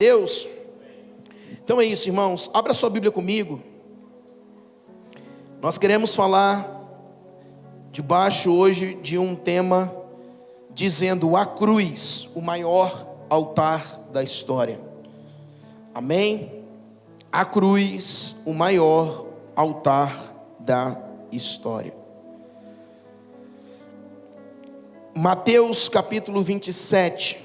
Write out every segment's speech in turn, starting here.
Deus. Então é isso, irmãos, abra sua Bíblia comigo. Nós queremos falar debaixo hoje de um tema dizendo a cruz, o maior altar da história. Amém? A cruz, o maior altar da história. Mateus capítulo 27.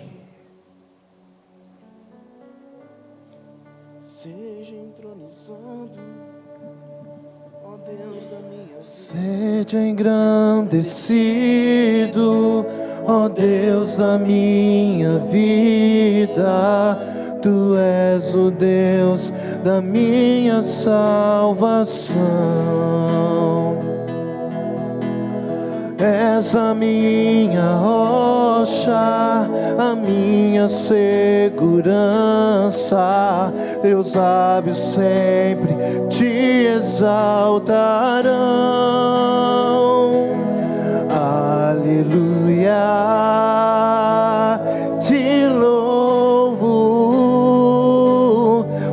Seja entronizado, ó Deus da minha vida. Seja engrandecido, ó Deus da minha vida. Tu és o Deus da minha salvação. És a minha rocha, a minha segurança. Teus lábios sempre te exaltarão. Aleluia, te louvo,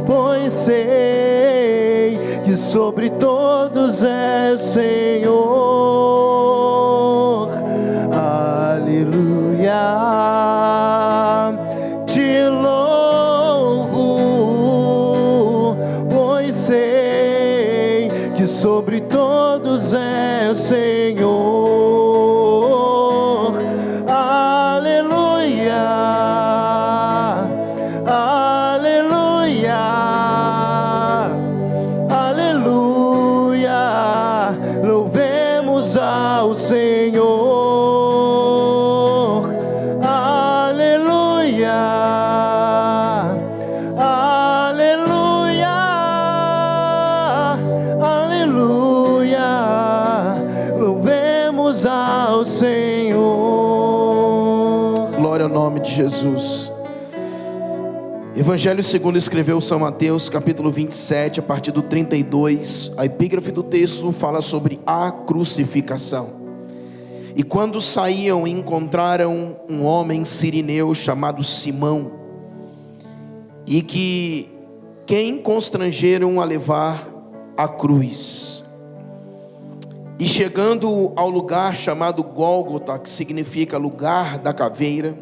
pois sei que sobre todos és Senhor. Te louvo, pois sei que sobre todos é Senhor. Aleluia, aleluia, aleluia, louvemos ao Senhor. Ao Senhor. Glória ao nome de Jesus. Evangelho segundo escreveu São Mateus, capítulo 27, a partir do 32. A epígrafe do texto fala sobre a crucificação. E quando saíam, encontraram um homem sirineu chamado Simão, e quem constrangeram a levar a cruz. E chegando ao lugar chamado Gólgota, que significa lugar da caveira,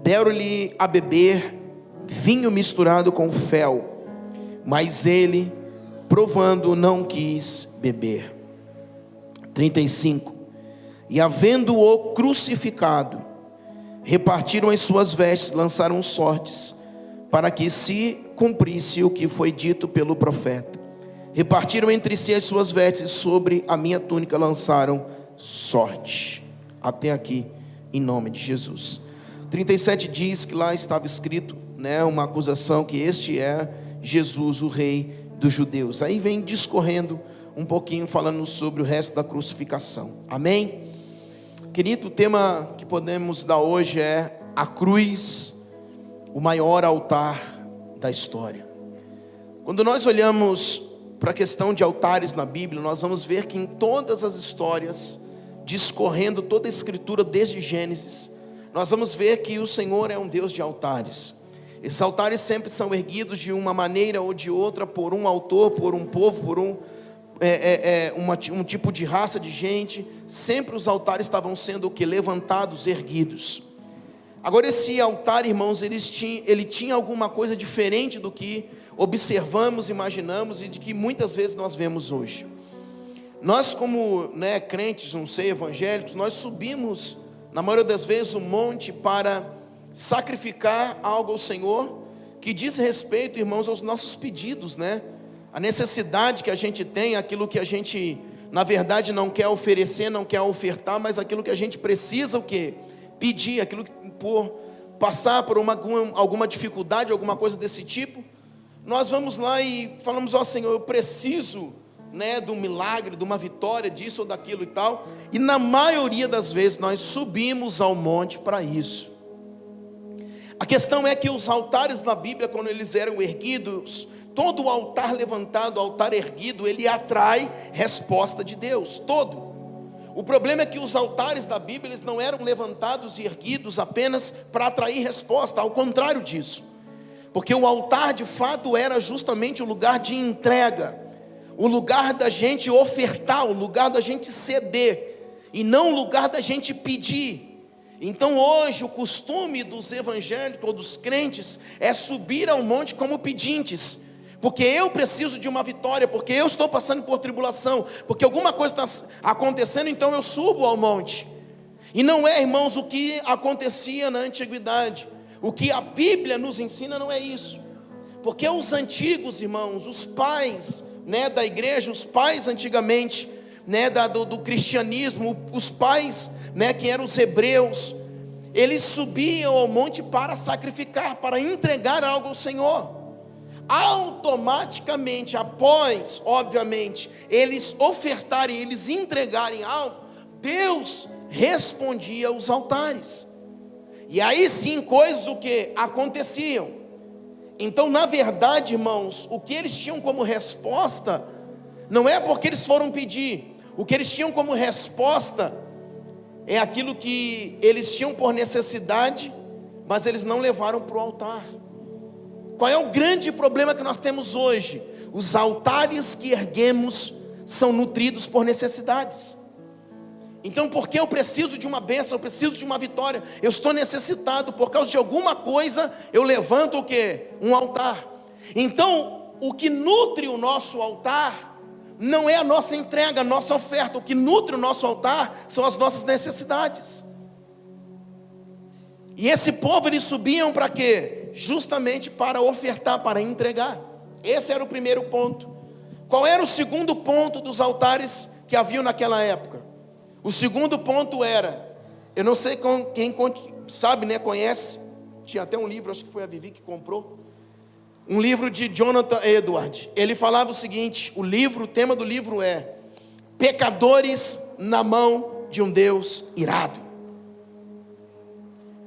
deram-lhe a beber vinho misturado com fel, mas ele, provando, não quis beber. 35. E havendo-o crucificado, repartiram as suas vestes, lançaram sortes, para que se cumprisse o que foi dito pelo profeta. Repartiram entre si as suas vestes, sobre a minha túnica lançaram sorte. Até aqui, em nome de Jesus. 37 diz que lá estava escrito, uma acusação que este é Jesus, o rei dos judeus. Aí vem discorrendo um pouquinho, falando sobre o resto da crucificação. Amém? Querido, o tema que podemos dar hoje é a cruz, o maior altar da história. Quando nós olhamos para a questão de altares na Bíblia, nós vamos ver que em todas as histórias, discorrendo toda a escritura desde Gênesis, nós vamos ver que o Senhor é um Deus de altares. Esses altares sempre são erguidos de uma maneira ou de outra, por um autor, por um povo, por um tipo de raça de gente. Sempre os altares estavam sendo levantados, erguidos. Agora esse altar, irmãos, ele tinha alguma coisa diferente do que observamos, imaginamos e de que muitas vezes nós vemos hoje. Nós como crentes, não sei, evangélicos, nós subimos na maioria das vezes um monte para sacrificar algo ao Senhor, que diz respeito, irmãos, aos nossos pedidos, a necessidade que a gente tem, aquilo que a gente na verdade não quer oferecer, não quer ofertar, mas aquilo que a gente precisa pedir, aquilo que por passar por alguma dificuldade, alguma coisa desse tipo, nós vamos lá e falamos: ó Senhor, eu preciso de um milagre, de uma vitória, disso ou daquilo e tal. E na maioria das vezes nós subimos ao monte para isso. A questão é que os altares da Bíblia, quando eles eram erguidos, todo altar levantado, altar erguido, ele atrai resposta de Deus, todo. O problema é que os altares da Bíblia, eles não eram levantados e erguidos apenas para atrair resposta, ao contrário disso. porque o altar de fato era justamente o lugar de entrega, o lugar da gente ofertar, o lugar da gente ceder, e não o lugar da gente pedir. Então hoje o costume dos evangélicos ou dos crentes é subir ao monte como pedintes, porque eu preciso de uma vitória, porque eu estou passando por tribulação, porque alguma coisa está acontecendo, então eu subo ao monte. E não é, irmãos, o que acontecia na antiguidade. O que a Bíblia nos ensina não é isso, porque os antigos, irmãos, os pais, da igreja, os pais antigamente, do cristianismo, os pais, que eram os hebreus, eles subiam ao monte para sacrificar, para entregar algo ao Senhor. Automaticamente, após, obviamente, eles ofertarem, eles entregarem algo, Deus respondia aos altares. E aí sim, coisas o que aconteciam. Então, na verdade, irmãos, o que eles tinham como resposta, não é porque eles foram pedir, o que eles tinham como resposta é aquilo que eles tinham por necessidade, mas eles não levaram para o altar. Qual é o grande problema que nós temos hoje? Os altares que erguemos são nutridos por necessidades. Então, porque eu preciso de uma bênção, eu preciso de uma vitória, eu estou necessitado, por causa de alguma coisa, eu levanto o quê? Um altar. Então, o que nutre o nosso altar, não é a nossa entrega, a nossa oferta. O que nutre o nosso altar, são as nossas necessidades. E esse povo, eles subiam para quê? Justamente para ofertar, para entregar. Esse era o primeiro ponto. Qual era o segundo ponto dos altares que haviam naquela época? O segundo ponto era, eu não sei quem sabe, conhece, tinha até um livro, acho que foi a Vivi que comprou, um livro de Jonathan Edwards. Ele falava o seguinte, o tema do livro é Pecadores na mão de um Deus irado.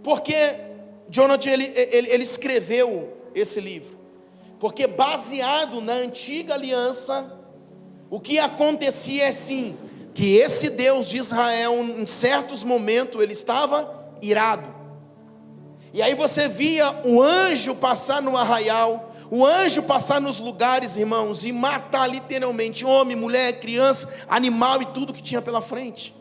Porque Jonathan, ele escreveu esse livro, porque baseado na antiga aliança, o que acontecia é assim, que esse Deus de Israel, em certos momentos, ele estava irado. E aí você via o anjo passar no arraial, o anjo passar nos lugares, irmãos, e matar literalmente homem, mulher, criança, animal e tudo que tinha pela frente.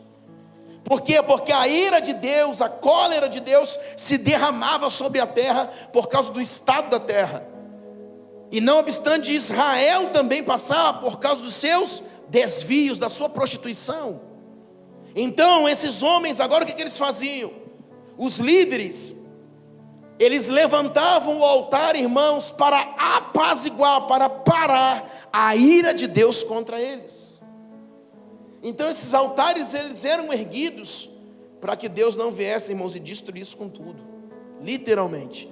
Por quê? Porque a ira de Deus, a cólera de Deus se derramava sobre a terra por causa do estado da terra. E não obstante Israel também passar por causa dos seus desvios, da sua prostituição. Então esses homens, agora o que eles faziam? Os líderes, eles levantavam o altar, irmãos, para apaziguar, para parar a ira de Deus contra eles. Então esses altares, eles eram erguidos para que Deus não viesse, irmãos, e destruísse com tudo, literalmente.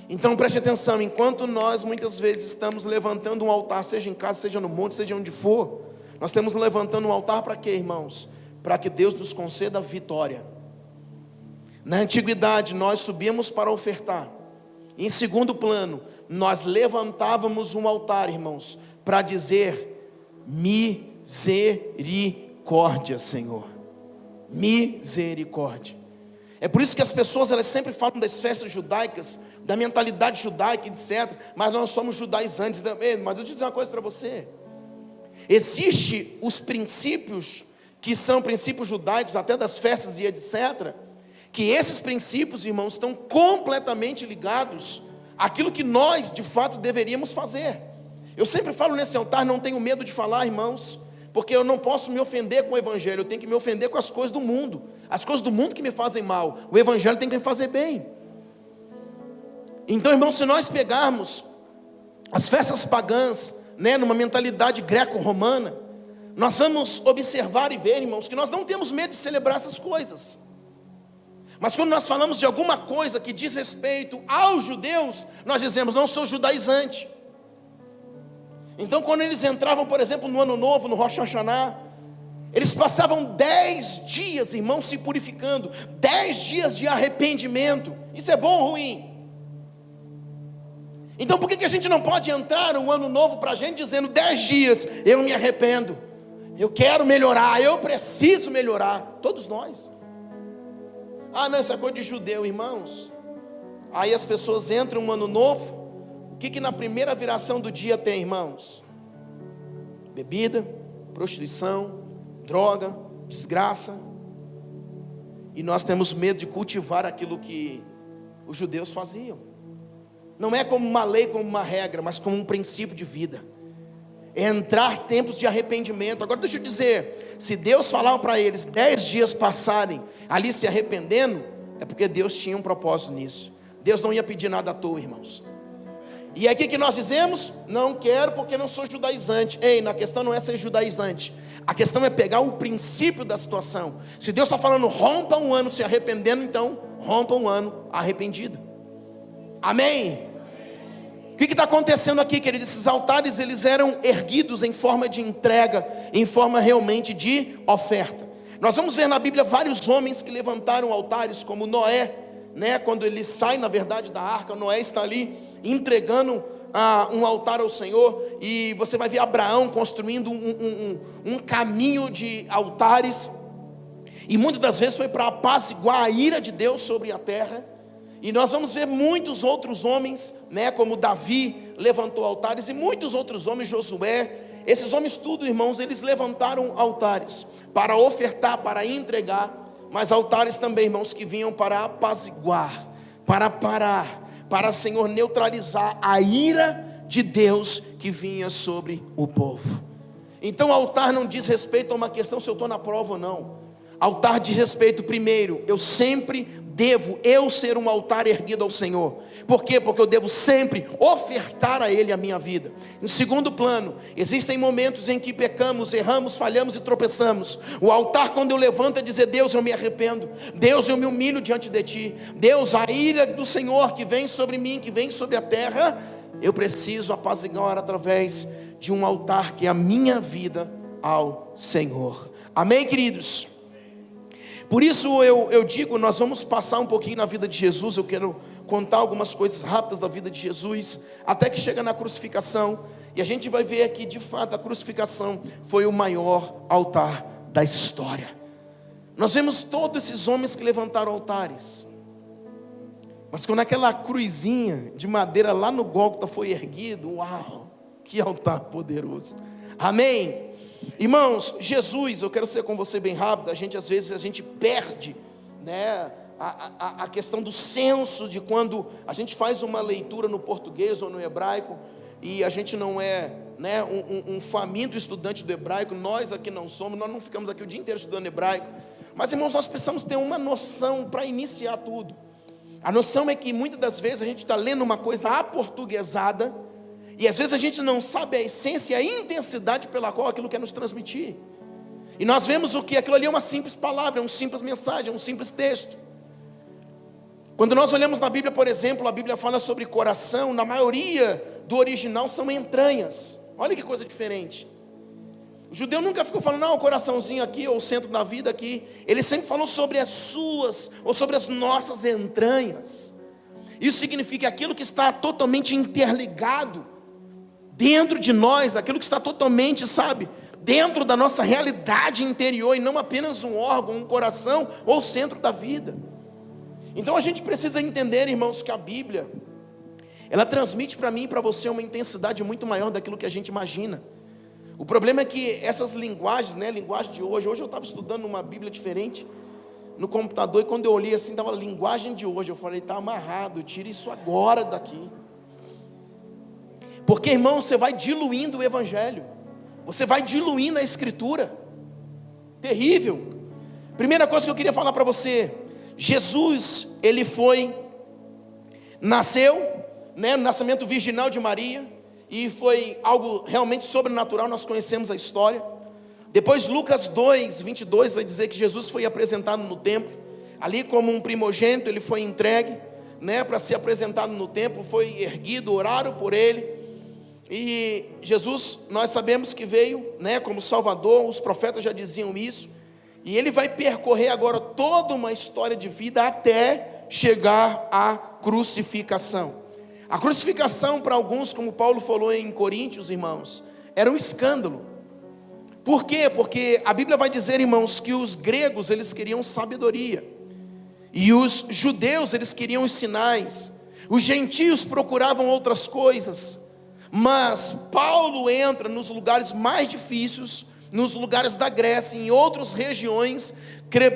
Então preste atenção, enquanto nós muitas vezes estamos levantando um altar, seja em casa, seja no monte, seja onde for, nós estamos levantando um altar para quê, irmãos? Para que Deus nos conceda vitória. Na antiguidade nós subíamos para ofertar. Em segundo plano, nós levantávamos um altar, irmãos, para dizer misericórdia, Senhor. Misericórdia. É por isso que as pessoas, elas sempre falam das festas judaicas, da mentalidade judaica, etc. Mas nós somos judaizantes também. Mas eu vou dizer uma coisa para você. Existem os princípios, que são princípios judaicos, até das festas e etc. Que esses princípios, irmãos, estão completamente ligados àquilo que nós, de fato, deveríamos fazer. Eu sempre falo nesse altar, não tenho medo de falar, irmãos, porque eu não posso me ofender com o evangelho, eu tenho que me ofender com as coisas do mundo. As coisas do mundo que me fazem mal, o evangelho tem que me fazer bem. Então, irmãos, se nós pegarmos as festas pagãs, numa mentalidade greco-romana, nós vamos observar e ver, irmãos, que nós não temos medo de celebrar essas coisas. Mas quando nós falamos de alguma coisa que diz respeito aos judeus, nós dizemos, não sou judaizante. Então quando eles entravam, por exemplo, no Ano Novo, no Rosh Hashanah, eles passavam 10 dias, irmãos, se purificando, 10 dias de arrependimento. Isso é bom ou ruim? Então por que a gente não pode entrar um ano novo para a gente dizendo 10 dias, eu me arrependo, eu quero melhorar, eu preciso melhorar, todos nós. Ah não, isso é coisa de judeu, irmãos. Aí as pessoas entram em um ano novo. O que na primeira viração do dia tem, irmãos? Bebida, prostituição, droga, desgraça. E nós temos medo de cultivar aquilo que os judeus faziam. Não é como uma lei, como uma regra, mas como um princípio de vida. É entrar tempos de arrependimento. Agora deixa eu dizer, se Deus falava para eles 10 dias passarem ali se arrependendo, é porque Deus tinha um propósito nisso. Deus não ia pedir nada à toa, irmãos. E aqui que nós dizemos, não quero porque não sou judaizante. Ei, na questão não é ser judaizante, a questão é pegar o princípio da situação. Se Deus está falando, rompa um ano se arrependendo, então rompa um ano arrependido. Amém? O que está acontecendo aqui, queridos? Esses altares, eles eram erguidos em forma de entrega, em forma realmente de oferta. Nós vamos ver na Bíblia vários homens que levantaram altares, como Noé, né? Quando ele sai, na verdade, da arca, Noé está ali entregando um altar ao Senhor. E você vai ver Abraão construindo um caminho de altares. E muitas das vezes foi para apaziguar a ira de Deus sobre a terra. E nós vamos ver muitos outros homens, né, como Davi levantou altares, e muitos outros homens, Josué. Esses homens tudo, irmãos, eles levantaram altares para ofertar, para entregar. Mas altares também, irmãos, que vinham para apaziguar, para parar, para, Senhor, neutralizar a ira de Deus que vinha sobre o povo. Então altar não diz respeito a uma questão se eu estou na prova ou não. Altar diz respeito, primeiro, eu sempre devo ser um altar erguido ao Senhor. Por quê? Porque eu devo sempre ofertar a Ele a minha vida. Em segundo plano, existem momentos em que pecamos, erramos, falhamos e tropeçamos. O altar, quando eu levanto, é dizer: Deus, eu me arrependo. Deus, eu me humilho diante de Ti. Deus, a ira do Senhor que vem sobre mim, que vem sobre a terra, eu preciso apaziguar através de um altar que é a minha vida ao Senhor. Amém, queridos? Por isso eu digo, nós vamos passar um pouquinho na vida de Jesus. Eu quero contar algumas coisas rápidas da vida de Jesus, até que chega na crucificação, e a gente vai ver que de fato a crucificação foi o maior altar da história. Nós vemos todos esses homens que levantaram altares, mas quando aquela cruzinha de madeira lá no Gólgota foi erguido, uau, que altar poderoso. Amém? Irmãos, Jesus, eu quero ser com você bem rápido. Às vezes a gente perde, né, a questão do senso de quando a gente faz uma leitura no português ou no hebraico, e a gente não é, né, um faminto estudante do hebraico. Nós aqui não somos, nós não ficamos aqui o dia inteiro estudando hebraico. Mas, irmãos, nós precisamos ter uma noção para iniciar tudo. A noção é que muitas das vezes a gente está lendo uma coisa aportuguesada, e às vezes a gente não sabe a essência e a intensidade pela qual aquilo quer nos transmitir. E nós vemos o que aquilo ali é uma simples palavra, é uma simples mensagem, é um simples texto. Quando nós olhamos na Bíblia, por exemplo, a Bíblia fala sobre coração. Na maioria do original são entranhas. Olha que coisa diferente. O judeu nunca ficou falando, não, o coraçãozinho aqui, ou o centro da vida aqui. Ele sempre falou sobre as suas, ou sobre as nossas entranhas. Isso significa aquilo que está totalmente interligado dentro de nós, aquilo que está totalmente, dentro da nossa realidade interior, e não apenas um órgão, um coração ou o centro da vida. Então a gente precisa entender, irmãos, que a Bíblia, ela transmite para mim e para você uma intensidade muito maior daquilo que a gente imagina. O problema é que essas linguagens, né, a linguagem de hoje eu estava estudando uma Bíblia diferente no computador, e quando eu olhei assim, estava a linguagem de hoje, eu falei, está amarrado, tira isso agora daqui. Porque, irmão, você vai diluindo o Evangelho, você vai diluindo a Escritura. Terrível. Primeira coisa que eu queria falar para você: Jesus, ele nasceu, né, no nascimento virginal de Maria, e foi algo realmente sobrenatural. Nós conhecemos a história. Depois Lucas 2:22 vai dizer que Jesus foi apresentado no templo, ali como um primogênito. Ele foi entregue, né, para ser apresentado no templo, foi erguido, oraram por ele. E Jesus, nós sabemos que veio, né, como Salvador. Os profetas já diziam isso. E ele vai percorrer agora toda uma história de vida até chegar à crucificação. A crucificação, para alguns, como Paulo falou em Coríntios, irmãos, era um escândalo. Por quê? Porque a Bíblia vai dizer, irmãos, que os gregos, eles queriam sabedoria, e os judeus, eles queriam os sinais. Os gentios procuravam outras coisas, mas Paulo entra nos lugares mais difíceis, nos lugares da Grécia, em outras regiões,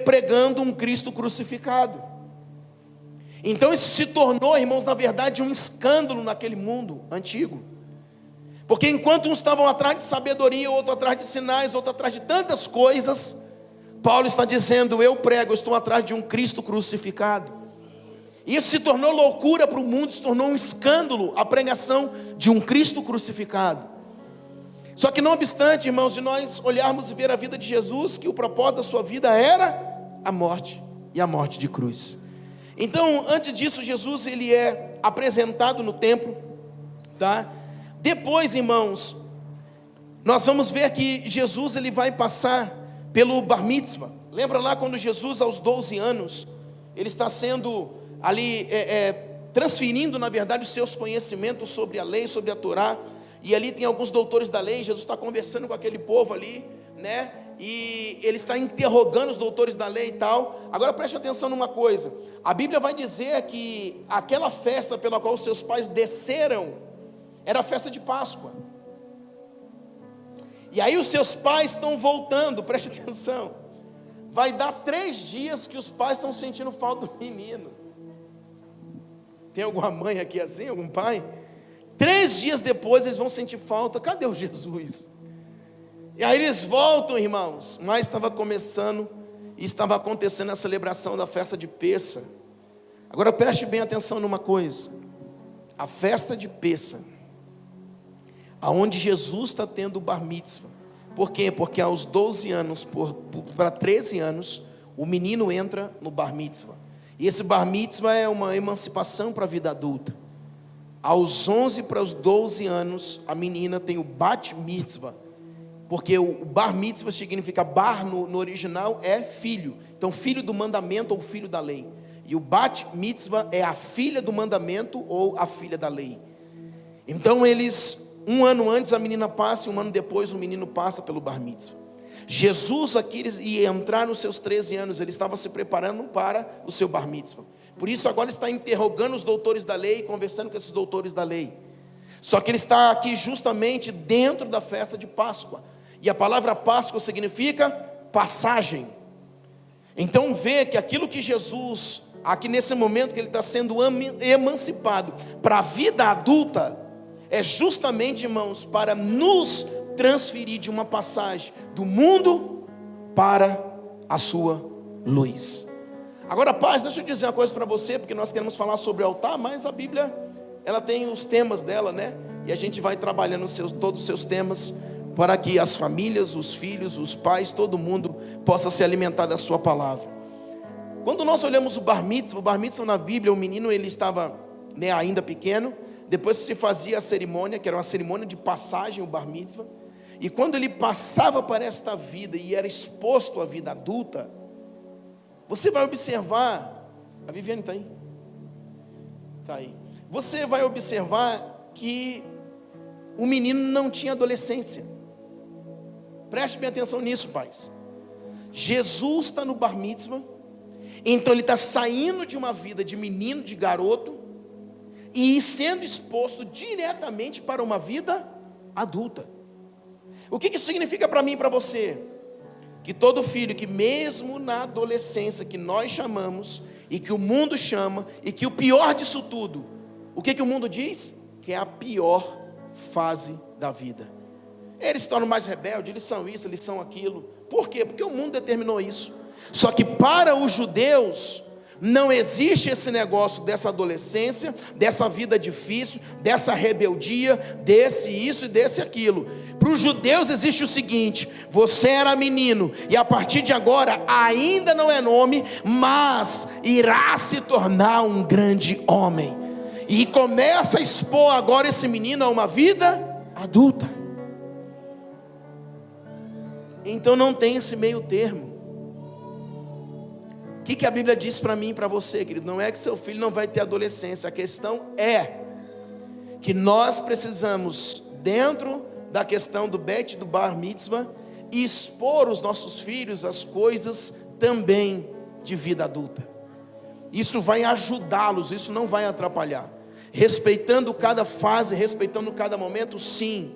pregando um Cristo crucificado. Então isso se tornou, irmãos, na verdade um escândalo naquele mundo antigo. Porque enquanto uns estavam atrás de sabedoria, outro atrás de sinais, outro atrás de tantas coisas, Paulo está dizendo: eu prego, eu estou atrás de um Cristo crucificado. Isso se tornou loucura para o mundo, se tornou um escândalo a pregação de um Cristo crucificado. Só que não obstante, irmãos, de nós olharmos e ver a vida de Jesus, que o propósito da sua vida era a morte, e a morte de cruz. Então, antes disso, Jesus ele é apresentado no templo, tá? Depois, irmãos, nós vamos ver que Jesus ele vai passar pelo bar mitzvah. Lembra lá quando Jesus aos 12 anos, ele está sendo ali, transferindo na verdade os seus conhecimentos sobre a lei, sobre a Torá, e ali tem alguns doutores da lei. Jesus está conversando com aquele povo ali, né? E ele está interrogando os doutores da lei e tal. Agora preste atenção numa coisa, a Bíblia vai dizer que aquela festa pela qual os seus pais desceram, era a festa de Páscoa. E aí os seus pais estão voltando, preste atenção, vai dar 3 dias que os pais estão sentindo falta do menino. Tem alguma mãe aqui assim, algum pai? 3 dias depois eles vão sentir falta, cadê o Jesus? E aí eles voltam, irmãos, mas estava começando, e estava acontecendo a celebração da festa de Pêssar. Agora preste bem atenção numa coisa, a festa de Pêssar, aonde Jesus está tendo o bar mitzvah. Por quê? Porque aos 12 anos, para 13 anos, o menino entra no bar mitzvah. E esse bar mitzvah é uma emancipação para a vida adulta. Aos 11 para os 12 anos, a menina tem o bat mitzvah. Porque o bar mitzvah significa, bar no original é filho. Então filho do mandamento ou filho da lei. E o bat mitzvah é a filha do mandamento ou a filha da lei. Então eles... 1 ano antes a menina passa, e 1 ano depois o menino passa pelo bar mitzvah. Jesus aqui ia entrar nos seus 13 anos, ele estava se preparando para o seu bar mitzvah. Por isso agora está interrogando os doutores da lei, conversando com esses doutores da lei. Só que ele está aqui justamente dentro da festa de Páscoa. E a palavra Páscoa significa passagem. Então vê que aquilo que Jesus, aqui nesse momento que ele está sendo emancipado para a vida adulta, é justamente, irmãos, para nos transferir de uma passagem do mundo para a sua luz. Agora, paz, deixa eu dizer uma coisa para você, porque nós queremos falar sobre altar, mas a Bíblia, ela tem os temas dela, né? E a gente vai trabalhando todos os seus temas, para que as famílias, os filhos, os pais, todo mundo possa se alimentar da sua palavra. Quando nós olhamos o bar mitzvah na Bíblia, o menino ele estava, né, ainda pequeno. Depois se fazia a cerimônia, que era uma cerimônia de passagem, o bar mitzvah. E quando ele passava para esta vida e era exposto à vida adulta, você vai observar, a Viviane está aí? Está aí. Você vai observar que o menino não tinha adolescência. Preste bem atenção nisso, pais. Jesus está no bar mitzvah, então ele está saindo de uma vida de menino, de garoto, e sendo exposto diretamente para uma vida adulta. O que isso significa para mim e para você? Que todo filho que mesmo na adolescência, que nós chamamos, e que o mundo chama, e que o pior disso tudo, o que o mundo diz? Que é a pior fase da vida. Eles se tornam mais rebeldes, eles são isso, eles são aquilo. Por quê? Porque o mundo determinou isso. Só que para os judeus não existe esse negócio dessa adolescência, dessa vida difícil, dessa rebeldia, desse isso e desse aquilo. Para os judeus existe o seguinte: você era menino, e a partir de agora ainda não é nome, mas irá se tornar um grande homem. E começa a expor agora esse menino a uma vida adulta. Então não tem esse meio termo. O que a Bíblia diz para mim e para você, querido? Não é que seu filho não vai ter adolescência. A questão é que nós precisamos, dentro da questão do bet, do bar mitzvah, expor os nossos filhos às coisas também de vida adulta. Isso vai ajudá-los, isso não vai atrapalhar. respeitando cada fase, respeitando cada momento, sim.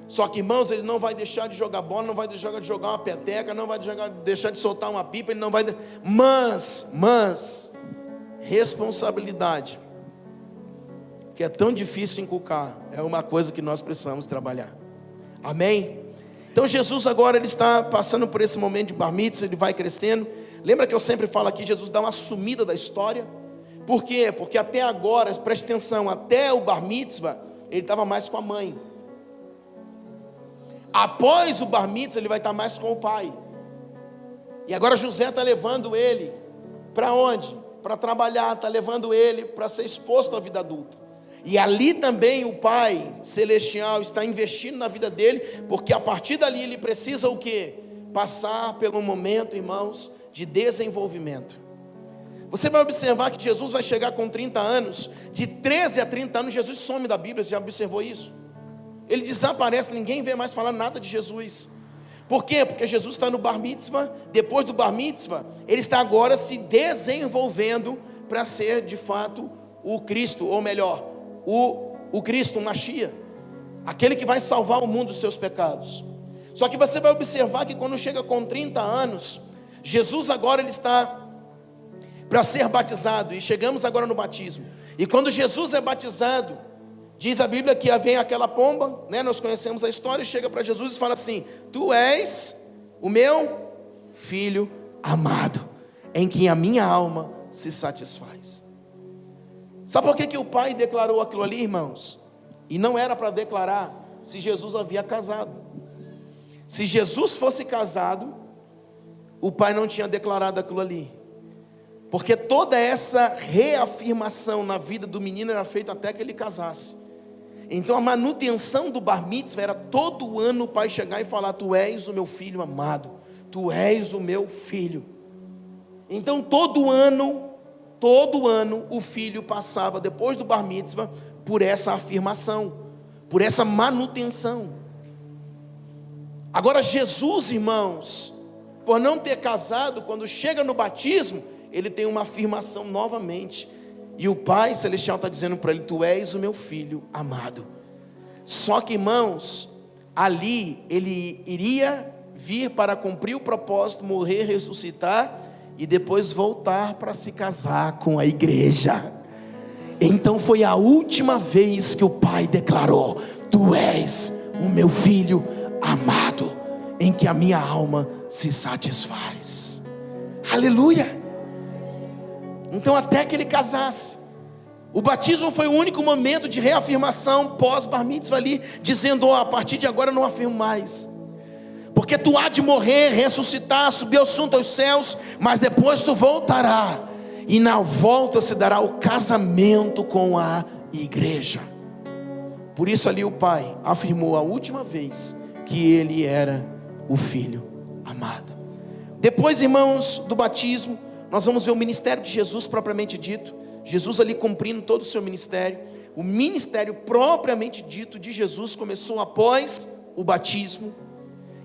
Só que, irmãos, ele não vai deixar de jogar bola, não vai deixar de jogar uma peteca, não vai deixar de soltar uma pipa, ele não vai. Mas, responsabilidade, que é tão difícil inculcar, é uma coisa que nós precisamos trabalhar. Amém? Então Jesus agora ele está passando por esse momento de bar mitzvah, ele vai crescendo. Lembra que eu sempre falo aqui, Jesus dá uma sumida da história. Por quê? Porque até agora, preste atenção, até o bar mitzvah, ele estava mais com a mãe. Após o bar mitzvah, ele vai estar mais com o pai. E agora José está levando ele para onde? Para trabalhar, está levando ele para ser exposto à vida adulta. E ali também o Pai Celestial está investindo na vida dele, porque a partir dali ele precisa o quê? Passar pelo momento, irmãos, de desenvolvimento. Você vai observar que Jesus vai chegar com 30 anos, de 13 a 30 anos, Jesus some da Bíblia, você já observou isso? Ele desaparece, ninguém vê mais falar nada de Jesus. Por quê? Porque Jesus está no bar mitzvah, depois do bar mitzvah, ele está agora se desenvolvendo para ser de fato o Cristo, ou melhor, o Cristo, o Mashiach, aquele que vai salvar o mundo dos seus pecados. Só que você vai observar que quando chega com 30 anos, Jesus agora ele está para ser batizado, e chegamos agora no batismo. E quando Jesus é batizado, diz a Bíblia que vem aquela pomba, né? Nós conhecemos a história, chega para Jesus e fala assim: tu és o meu filho amado, em quem a minha alma se satisfaz. Sabe por que o pai declarou aquilo ali, irmãos? E não era para declarar se Jesus havia casado. Se Jesus fosse casado, o pai não tinha declarado aquilo ali, porque toda essa reafirmação na vida do menino era feita até que ele casasse. Então a manutenção do bar mitzvah era todo ano o pai chegar e falar: tu és o meu filho amado, tu és o meu filho. Então todo ano o filho passava depois do bar mitzvah por essa afirmação, por essa manutenção. Agora Jesus, irmãos, por não ter casado, quando chega no batismo, ele tem uma afirmação novamente, e o Pai Celestial está dizendo para ele: tu és o meu filho amado. Só que, irmãos, ali ele iria vir para cumprir o propósito, morrer, ressuscitar e depois voltar para se casar com a igreja. Então foi a última vez que o Pai declarou: tu és o meu filho amado, em que a minha alma se satisfaz. Aleluia! Então até que ele casasse, o batismo foi o único momento de reafirmação pós bar mitzvah ali, dizendo: a partir de agora eu não afirmo mais, porque tu há de morrer, ressuscitar, subir ao assunto aos céus, mas depois tu voltará, e na volta se dará o casamento com a igreja. Por isso ali o pai afirmou a última vez que ele era o filho amado. Depois, irmãos, do batismo, nós vamos ver o ministério de Jesus propriamente dito. Jesus ali cumprindo todo o seu ministério. O ministério propriamente dito de Jesus começou após o batismo.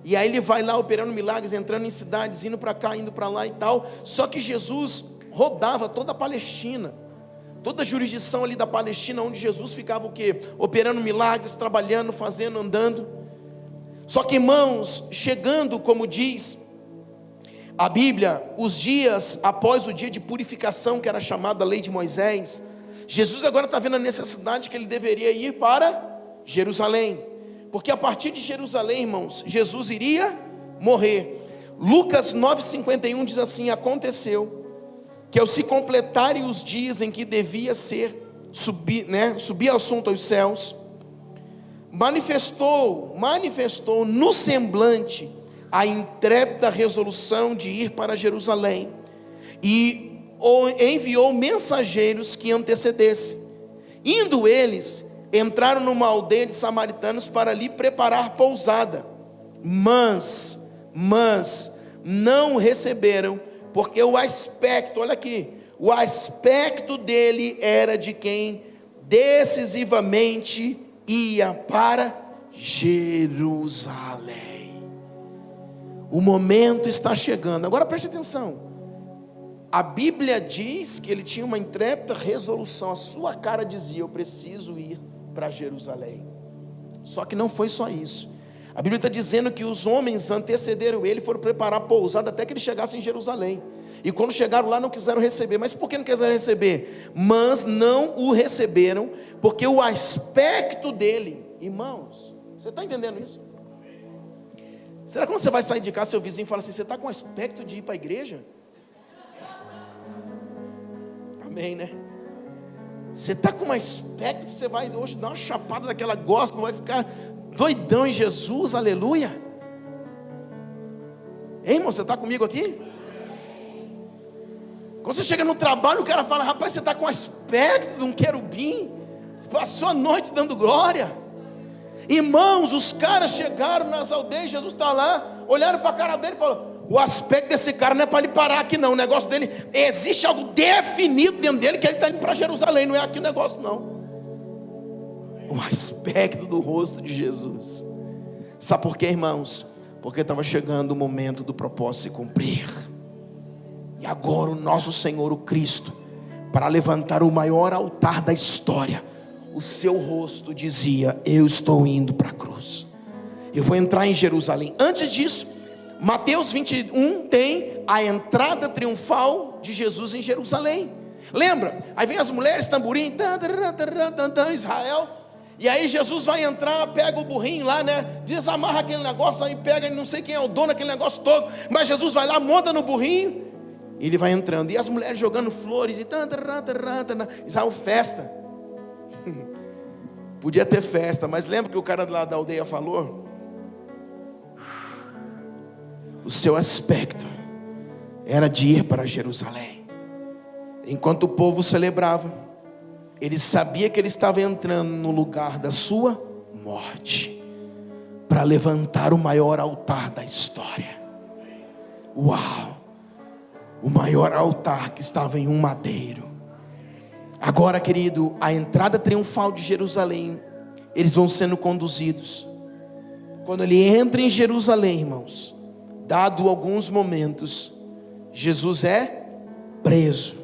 E aí ele vai lá operando milagres, entrando em cidades, indo para cá, indo para lá e tal. Só que Jesus rodava toda a Palestina, toda a jurisdição ali da Palestina, onde Jesus ficava o quê? Operando milagres, trabalhando, fazendo, andando. Só que, irmãos, chegando, como diz a Bíblia, os dias após o dia de purificação, que era chamado a lei de Moisés, Jesus agora está vendo a necessidade que ele deveria ir para Jerusalém, porque a partir de Jerusalém, irmãos, Jesus iria morrer. Lucas 9,51 diz assim: aconteceu que ao se completarem os dias em que devia subir ao assunto aos céus, manifestou no semblante a intrépida resolução de ir para Jerusalém, e enviou mensageiros que antecedessem. Indo eles, entraram numa aldeia de samaritanos para ali preparar pousada, mas não receberam, porque o aspecto, olha aqui, o aspecto dele era de quem decisivamente ia para Jerusalém. O momento está chegando. Agora preste atenção. A Bíblia diz que ele tinha uma intrépida resolução. A sua cara dizia: eu preciso ir para Jerusalém. Só que não foi só isso. A Bíblia está dizendo que os homens antecederam ele, foram preparar a pousada até que ele chegasse em Jerusalém. E quando chegaram lá não quiseram receber. Mas por que não quiseram receber? Mas não o receberam, porque o aspecto dele, irmãos, você está entendendo isso? Será que quando você vai sair de casa, seu vizinho fala assim: você está com aspecto de ir para a igreja? Amém, né? Você está com um aspecto que você vai hoje dar uma chapada daquela gospel, vai ficar doidão em Jesus, aleluia. Hein, irmão, você está comigo aqui? Quando você chega no trabalho, o cara fala: rapaz, você está com aspecto de um querubim, passou a noite dando glória. Irmãos, os caras chegaram nas aldeias, Jesus está lá, olharam para a cara dele e falaram: o aspecto desse cara não é para ele parar aqui não, o negócio dele, existe algo definido dentro dele, que ele está indo para Jerusalém, não é aqui o negócio não. O aspecto do rosto de Jesus. Sabe por quê, irmãos? Porque estava chegando o momento do propósito se cumprir. E agora o nosso Senhor, o Cristo, para levantar o maior altar da história, o seu rosto dizia: eu estou indo para a cruz, eu vou entrar em Jerusalém. Antes disso, Mateus 21 tem a entrada triunfal de Jesus em Jerusalém. Lembra? Aí vem as mulheres, tamborim, Israel. E aí Jesus vai entrar, pega o burrinho lá, né? Desamarra aquele negócio, aí pega, não sei quem é o dono daquele negócio todo, mas Jesus vai lá, monta no burrinho, e ele vai entrando. E as mulheres jogando flores, e Israel, festa. Podia ter festa, mas lembra que o cara lá da aldeia falou? O seu aspecto era de ir para Jerusalém. Enquanto o povo celebrava, ele sabia que ele estava entrando no lugar da sua morte, para levantar o maior altar da história. Uau! O maior altar que estava em um madeiro. Agora, querido, a entrada triunfal de Jerusalém, eles vão sendo conduzidos. Quando ele entra em Jerusalém, irmãos, dado alguns momentos, Jesus é preso.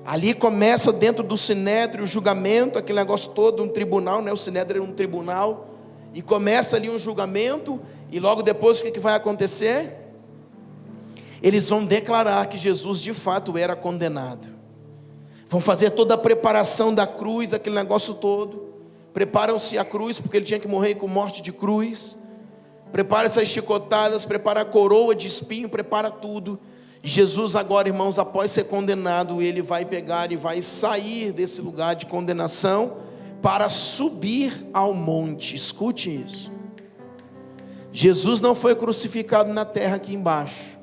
Ali começa dentro do sinédrio o julgamento, aquele negócio todo, um tribunal, né? O sinédrio era um tribunal, e começa ali um julgamento, e logo depois o que vai acontecer? Eles vão declarar que Jesus de fato era condenado. Vão fazer toda a preparação da cruz, aquele negócio todo. Preparam-se a cruz, porque ele tinha que morrer com morte de cruz. Prepara essas chicotadas, prepara a coroa de espinho, prepara tudo. Jesus agora, irmãos, após ser condenado, ele vai pegar e vai sair desse lugar de condenação para subir ao monte. Escute isso. Jesus não foi crucificado na terra aqui embaixo.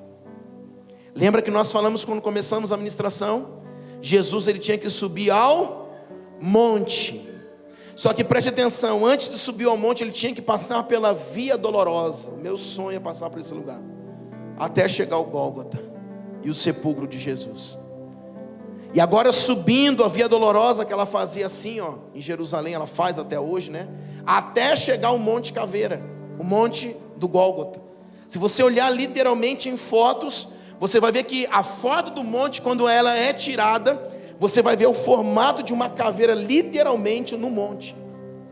Lembra que nós falamos quando começamos a ministração? Jesus, ele tinha que subir ao monte. Só que preste atenção, antes de subir ao monte, ele tinha que passar pela via dolorosa. O meu sonho é passar por esse lugar, até chegar ao Gólgota e o sepulcro de Jesus. E agora subindo a via dolorosa, que ela fazia assim, ó, em Jerusalém, ela faz até hoje, né? Até chegar ao Monte Caveira, o monte do Gólgota. Se você olhar literalmente em fotos, você vai ver que a foto do monte, quando ela é tirada, você vai ver o formato de uma caveira literalmente no monte.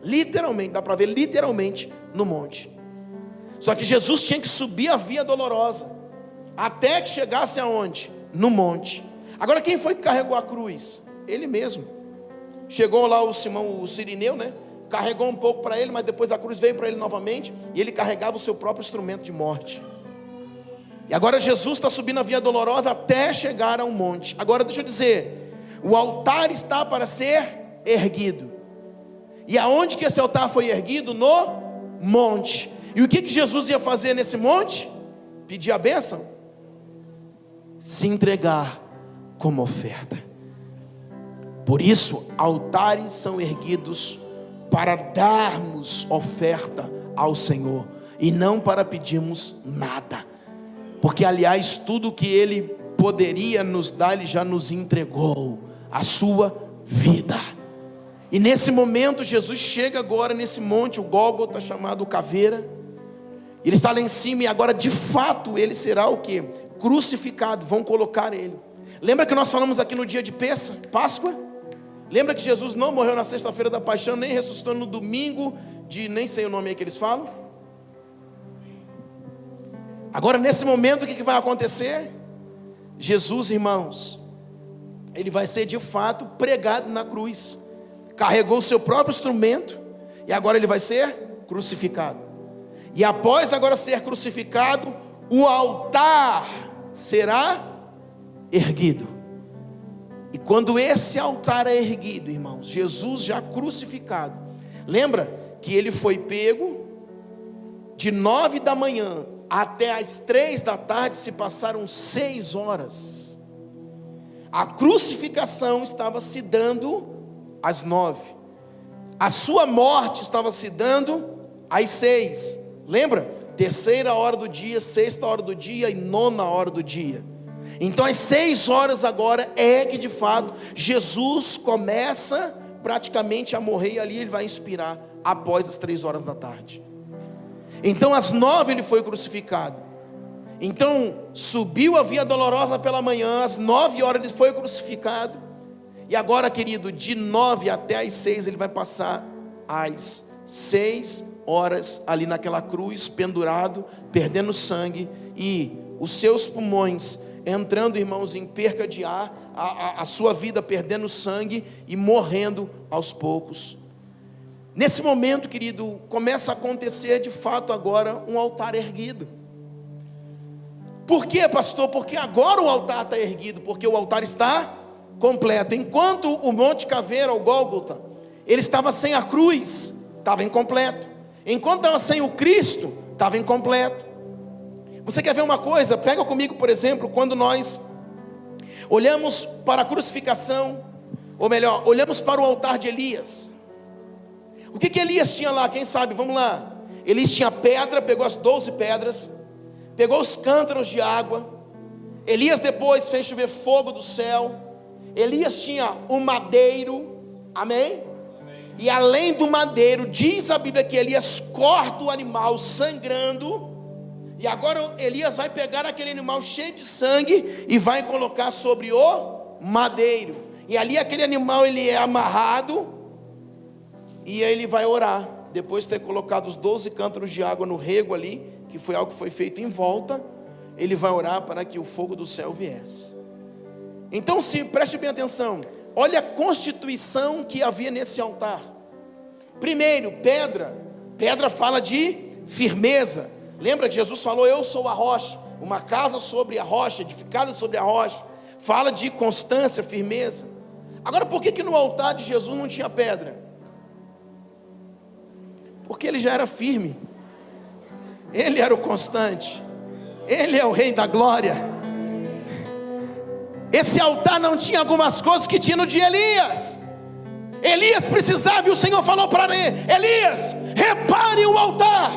Literalmente, dá para ver literalmente no monte. Só que Jesus tinha que subir a via dolorosa, até que chegasse aonde? No monte. Agora quem foi que carregou a cruz? Ele mesmo. Chegou lá o Simão, o Cirineu, né? Carregou um pouco para ele, mas depois a cruz veio para ele novamente, e ele carregava o seu próprio instrumento de morte. E agora Jesus está subindo a via dolorosa até chegar ao monte. Agora deixa eu dizer, o altar está para ser erguido. E aonde que esse altar foi erguido? No monte. E o que Jesus ia fazer nesse monte? Pedir a bênção? Se entregar como oferta. Por isso, altares são erguidos para darmos oferta ao Senhor, e não para pedirmos nada. Porque aliás, tudo que Ele poderia nos dar, Ele já nos entregou, a sua vida. E nesse momento, Jesus chega agora nesse monte, o Gólgota, chamado Caveira. Ele está lá em cima, e agora de fato Ele será o quê? Crucificado, vão colocar Ele. Lembra que nós falamos aqui no dia de Páscoa? Lembra que Jesus não morreu na sexta-feira da paixão, nem ressuscitou no domingo de, nem sei o nome aí que eles falam? Agora nesse momento o que vai acontecer? Jesus, irmãos, ele vai ser de fato pregado na cruz, carregou o seu próprio instrumento, e agora ele vai ser crucificado. E após agora ser crucificado, o altar será erguido. E quando esse altar é erguido, irmãos, Jesus já crucificado, lembra que ele foi pego de 9 da manhã até as 3 da tarde, se passaram 6 horas. A crucificação estava se dando às 9, a sua morte estava se dando às 6, lembra? 3ª hora do dia, 6ª hora do dia e 9ª hora do dia. Então às 6 horas agora é que de fato Jesus começa praticamente a morrer, e ali ele vai expirar após as 3 horas da tarde. Então às 9 ele foi crucificado. Então subiu a via dolorosa pela manhã, às 9 horas ele foi crucificado. E agora, querido, de 9 até as 6 ele vai passar as 6 horas ali naquela cruz, pendurado, perdendo sangue, e os seus pulmões entrando, irmãos, em perca de ar, a sua vida perdendo sangue e morrendo aos poucos. Nesse momento, querido, começa a acontecer de fato agora um altar erguido. Por quê, pastor? Porque agora o altar está erguido, porque o altar está completo. Enquanto o Monte Caveira, o Gólgota, ele estava sem a cruz, estava incompleto. Enquanto estava sem o Cristo, estava incompleto. Você quer ver uma coisa? Pega comigo, por exemplo, quando nós olhamos para a crucificação, ou melhor, olhamos para o altar de Elias. O que Elias tinha lá? Quem sabe? Vamos lá. Elias tinha pedra, pegou as 12 pedras, pegou os cântaros de água. Elias depois fez chover fogo do céu. Elias tinha um madeiro, amém? E além do madeiro, diz a Bíblia que Elias corta o animal sangrando. E agora Elias vai pegar aquele animal cheio de sangue e vai colocar sobre o madeiro. E ali aquele animal ele é amarrado, e ele vai orar. Depois de ter colocado os 12 cântaros de água no rego ali, que foi algo que foi feito em volta, ele vai orar para que o fogo do céu viesse. Então, se preste bem atenção, olha a constituição que havia nesse altar. Primeiro, pedra fala de firmeza. Lembra que Jesus falou: eu sou a rocha, uma casa sobre a rocha, edificada sobre a rocha. Fala de constância, firmeza. Agora, por que no altar de Jesus não tinha pedra? Porque ele já era firme, ele era o constante, ele é o rei da glória. Esse altar não tinha algumas coisas que tinha no de Elias. Elias precisava, e o Senhor falou para ele: Elias, repare o altar.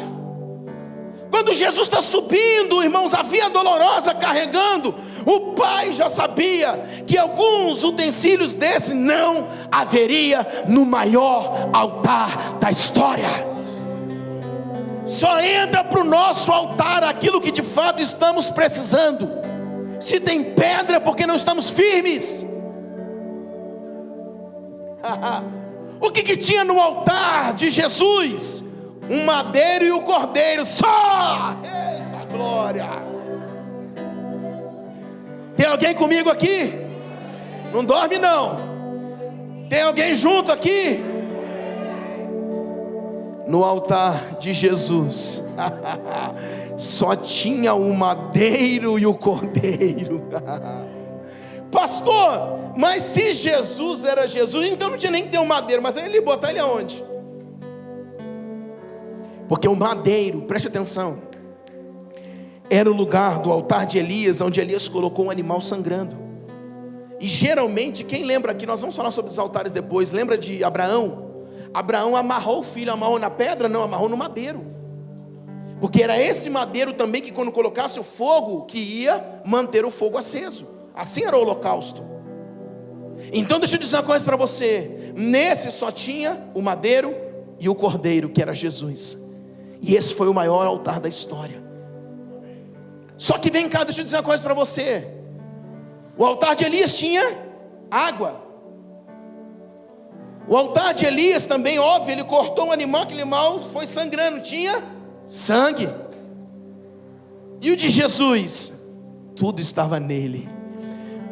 Quando Jesus está subindo, irmãos, a via dolorosa carregando, o pai já sabia que alguns utensílios desses não haveria no maior altar da história. Só entra para o nosso altar aquilo que de fato estamos precisando. Se tem pedra, porque não estamos firmes. O que tinha no altar de Jesus? Um madeiro e o cordeiro só. Eita glória! Tem alguém comigo aqui? Não dorme não. Tem alguém junto aqui? No altar de Jesus só tinha o madeiro e o cordeiro. Pastor, mas se Jesus era Jesus, então não tinha nem que ter um madeiro. Mas aí ele botar ele aonde? Porque o madeiro, preste atenção, era o lugar do altar de Elias, onde Elias colocou um animal sangrando. E geralmente, quem lembra aqui, nós vamos falar sobre os altares depois, lembra de Abraão? Abraão amarrou o filho, amarrou na pedra? Não, amarrou no madeiro. Porque era esse madeiro também que quando colocasse o fogo, que ia manter o fogo aceso. Assim era o holocausto. Então deixa eu dizer uma coisa para você. Nesse só tinha o madeiro e o cordeiro, que era Jesus. E esse foi o maior altar da história. Só que vem cá, deixa eu dizer uma coisa para você. O altar de Elias tinha água. O altar de Elias também, óbvio, ele cortou um animal, aquele animal foi sangrando, tinha sangue. E o de Jesus, tudo estava nele.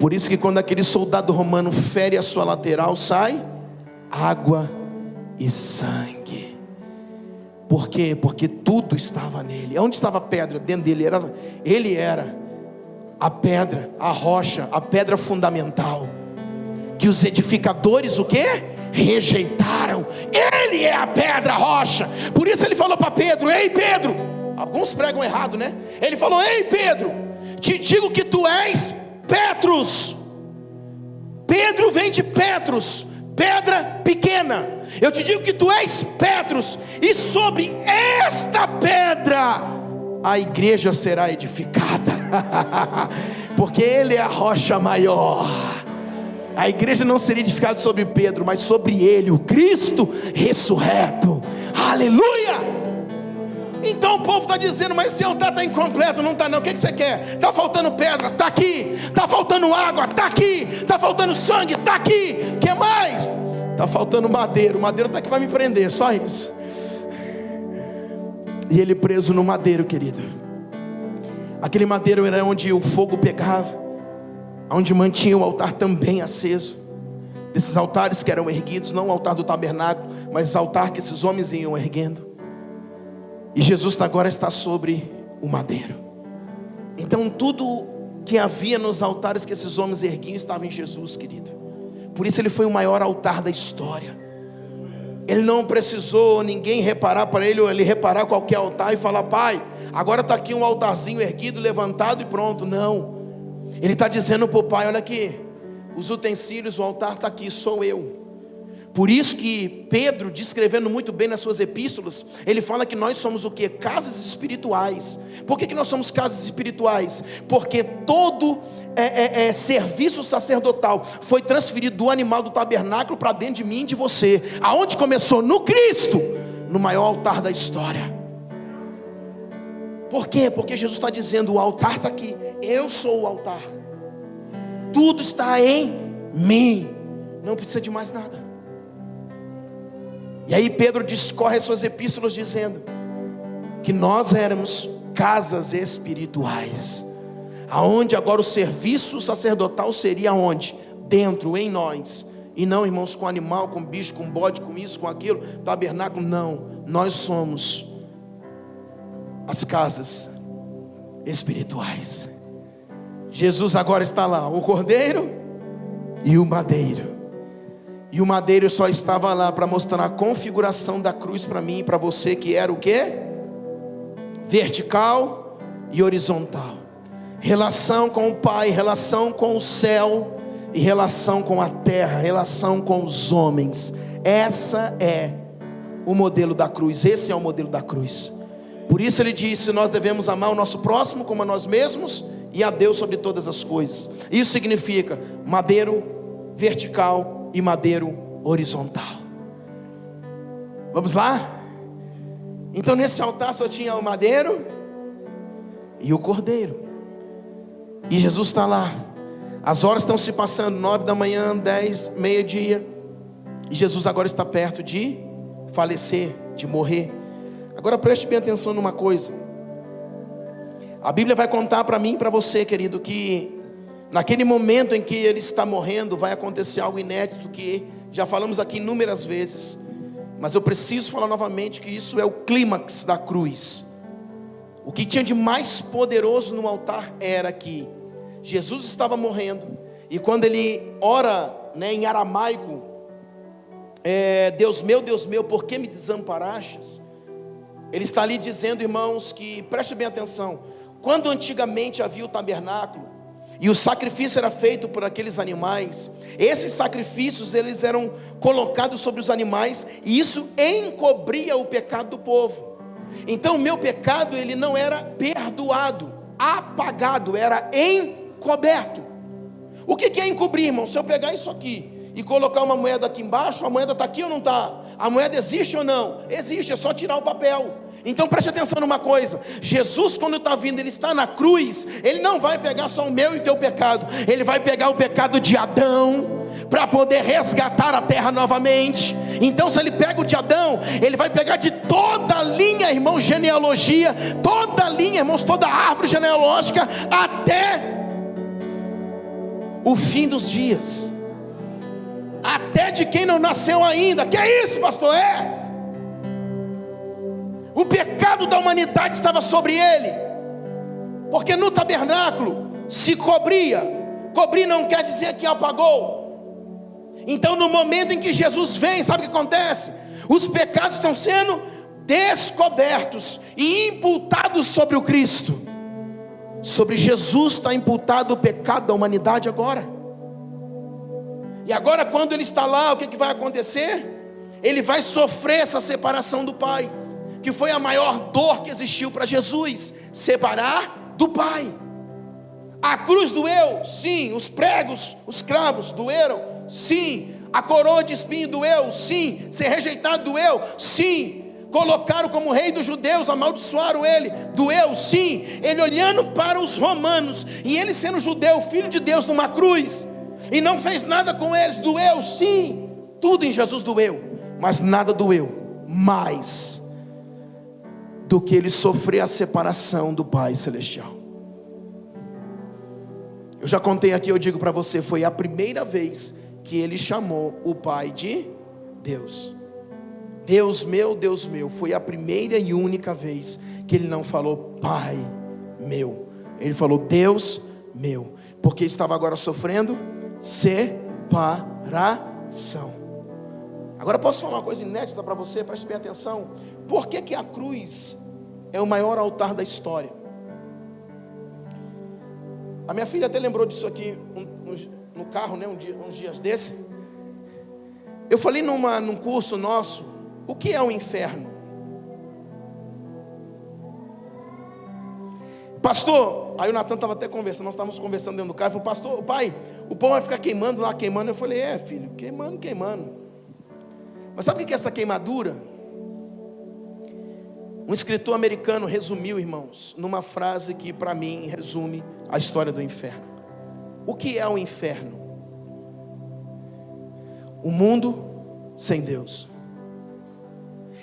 Por isso que quando aquele soldado romano fere a sua lateral, sai água e sangue. Por quê? Porque tudo estava nele. Onde estava a pedra? Dentro dele. Ele era a pedra, a rocha, a pedra fundamental, que os edificadores o quê? Rejeitaram. Ele é a pedra, a rocha. Por isso ele falou para Pedro: ei Pedro, alguns pregam errado, né? Ele falou: ei Pedro, te digo que tu és Petrus. Pedro vem de Petrus, pedra pequena. Eu te digo que tu és Petrus, e sobre esta pedra a igreja será edificada. Porque ele é a rocha maior. A igreja não seria edificada sobre Pedro, mas sobre ele, o Cristo ressurreto. Aleluia! Então o povo está dizendo: mas esse altar está incompleto. Não está não, o que você quer? Está faltando pedra, está aqui. Está faltando água, está aqui. Está faltando sangue, está aqui. O que mais? Está faltando madeiro. O madeiro está aqui para me prender, só isso. E ele preso no madeiro, querido. Aquele madeiro era onde o fogo pegava, onde mantinha o altar também aceso. Desses altares que eram erguidos, não o altar do tabernáculo, mas o altar que esses homens iam erguendo. E Jesus agora está sobre o madeiro. Então tudo que havia nos altares que esses homens erguiam estava em Jesus, querido. Por isso ele foi o maior altar da história. Ele não precisou ninguém reparar para ele, ou ele reparar qualquer altar e falar: pai, agora está aqui um altarzinho erguido, levantado e pronto. Não. Ele está dizendo para o pai: olha aqui, os utensílios, o altar está aqui, sou eu. Por isso que Pedro, descrevendo muito bem nas suas epístolas, ele fala que nós somos o quê? Casas espirituais. Por que nós somos casas espirituais? Porque todo serviço sacerdotal foi transferido do animal do tabernáculo para dentro de mim e de você. Aonde começou? No Cristo, no maior altar da história. Por quê? Porque Jesus está dizendo: o altar está aqui, eu sou o altar, tudo está em mim, não precisa de mais nada. E aí Pedro discorre as suas epístolas dizendo que nós éramos casas espirituais, aonde agora o serviço sacerdotal seria onde? Dentro, em nós. E não, irmãos, com animal, com bicho, com bode, com isso, com aquilo, tabernáculo, não. Nós somos as casas espirituais. Jesus agora está lá, o cordeiro e o madeiro. E o madeiro só estava lá para mostrar a configuração da cruz para mim e para você, que era o quê? Vertical e horizontal. Relação com o Pai, relação com o céu e relação com a terra, relação com os homens. Essa é o modelo da cruz, esse é o modelo da cruz. Por isso ele disse: nós devemos amar o nosso próximo como a nós mesmos e a Deus sobre todas as coisas. Isso significa madeiro vertical e madeiro horizontal. Vamos lá? Então nesse altar só tinha o madeiro e o cordeiro. E Jesus está lá. As horas estão se passando, 9 da manhã, 10, meio-dia. E Jesus agora está perto de falecer, de morrer. Agora preste bem atenção numa coisa. A Bíblia vai contar para mim e para você, querido, que naquele momento em que ele está morrendo, vai acontecer algo inédito que já falamos aqui inúmeras vezes, mas eu preciso falar novamente que isso é o clímax da cruz. O que tinha de mais poderoso no altar era que Jesus estava morrendo, e quando ele ora, em aramaico, Deus meu, por que me desamparastes? Ele está ali dizendo, irmãos, que preste bem atenção, quando antigamente havia o tabernáculo, e o sacrifício era feito por aqueles animais, esses sacrifícios eles eram colocados sobre os animais, e isso encobria o pecado do povo. Então o meu pecado ele não era perdoado, apagado, era encoberto. O que é encobrir, irmão? Se eu pegar isso aqui e colocar uma moeda aqui embaixo, a moeda está aqui ou não está? A moeda existe ou não? Existe, é só tirar o papel. Então preste atenção numa coisa: Jesus, quando está vindo, Ele está na cruz. Ele não vai pegar só o meu e o teu pecado, Ele vai pegar o pecado de Adão, para poder resgatar a terra novamente. Então se Ele pega o de Adão, Ele vai pegar de toda a linha, irmão, genealogia, toda a linha, irmãos, toda a árvore genealógica, até o fim dos dias, até de quem não nasceu ainda. Que é isso, pastor? O pecado da humanidade estava sobre Ele, porque no tabernáculo se cobrir não quer dizer que apagou. Então no momento em que Jesus vem, sabe o que acontece? Os pecados estão sendo descobertos e imputados sobre o Cristo. Sobre Jesus está imputado o pecado da humanidade agora. E agora, quando Ele está lá, o que vai acontecer? Ele vai sofrer essa separação do Pai, que foi a maior dor que existiu para Jesus, separar do Pai. A cruz doeu, sim. Os pregos, os cravos doeram, sim. A coroa de espinho doeu, sim. Ser rejeitado doeu, sim. Colocaram como rei dos judeus, amaldiçoaram Ele, doeu, sim. Ele olhando para os romanos, e Ele sendo judeu, filho de Deus, numa cruz, e não fez nada com eles, doeu, sim. Tudo em Jesus doeu, mas nada doeu mais do que Ele sofrer a separação do Pai Celestial. Eu já contei aqui, eu digo para você, foi a primeira vez que Ele chamou o Pai de Deus. Deus meu, foi a primeira e única vez que Ele não falou Pai meu, Ele falou Deus meu, porque estava agora sofrendo separação. Agora posso falar uma coisa inédita para você, preste bem atenção. Por que a cruz é o maior altar da história? A minha filha até lembrou disso aqui no carro, né, uns dias desse. Eu falei num curso nosso, o que é o inferno? Pastor, aí o Natan estava até conversando, nós estávamos conversando dentro do carro. Ele falou, pastor, pai, o pão vai ficar queimando lá, queimando. Eu falei, filho, queimando. Mas sabe o que é essa queimadura? Um escritor americano resumiu, irmãos, numa frase que para mim resume a história do inferno. O que é o inferno? O mundo sem Deus.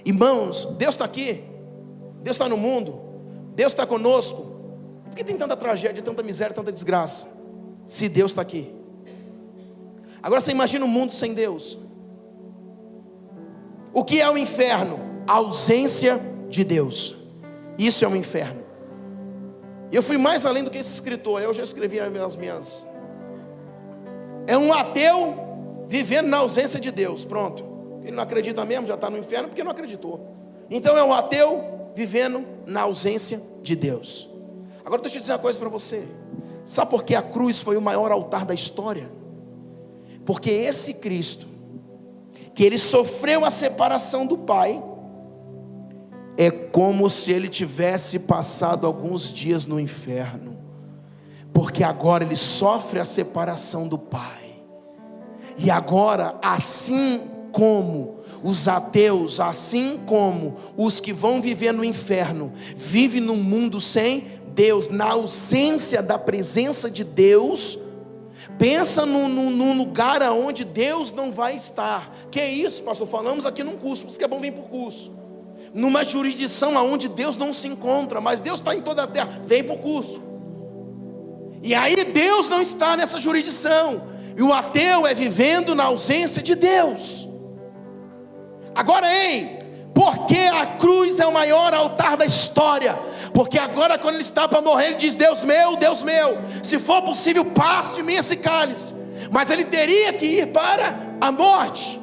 Irmãos, Deus está aqui, Deus está no mundo, Deus está conosco. Por que tem tanta tragédia, tanta miséria, tanta desgraça? Se Deus está aqui. Agora você imagina um mundo sem Deus. O que é o inferno? A ausência de Deus. Isso é um inferno. E eu fui mais além do que esse escritor. Eu já escrevi as minhas. É um ateu vivendo na ausência de Deus. Pronto. Ele não acredita mesmo, já está no inferno porque não acreditou. Então é um ateu vivendo na ausência de Deus. Agora deixa eu dizer uma coisa para você. Sabe por que a cruz foi o maior altar da história? Porque esse Cristo, que Ele sofreu a separação do Pai, é como se Ele tivesse passado alguns dias no inferno, porque agora Ele sofre a separação do Pai. E agora, assim como os ateus, assim como os que vão viver no inferno, vivem num mundo sem Deus, na ausência da presença de Deus. Pensa num lugar onde Deus não vai estar. Que é isso, pastor? Falamos aqui num curso, por isso que é bom vir por curso. Numa jurisdição onde Deus não se encontra, mas Deus está em toda a terra. Vem por curso. E aí Deus não está nessa jurisdição, e o ateu é vivendo na ausência de Deus. Agora, porque a cruz é o maior altar da história? Porque agora, quando Ele está para morrer, Ele diz, Deus meu, se for possível, passe de mim esse cálice. Mas Ele teria que ir para a morte.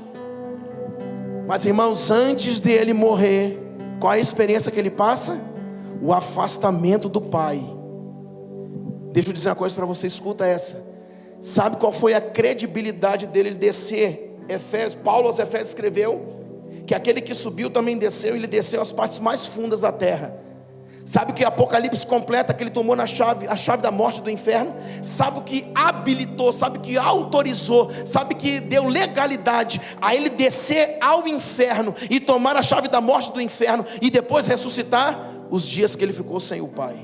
Mas irmãos, antes de Ele morrer, qual é a experiência que Ele passa? O afastamento do Pai. Deixa eu dizer uma coisa para você, escuta essa. Sabe qual foi a credibilidade dele descer? Paulo aos Efésios escreveu que aquele que subiu também desceu, ele desceu às partes mais fundas da terra. Sabe o que Apocalipse completa, que ele tomou a chave da morte do inferno? Sabe o que habilitou, sabe o que autorizou, sabe o que deu legalidade a ele descer ao inferno e tomar a chave da morte do inferno e depois ressuscitar? Os dias que ele ficou sem o Pai.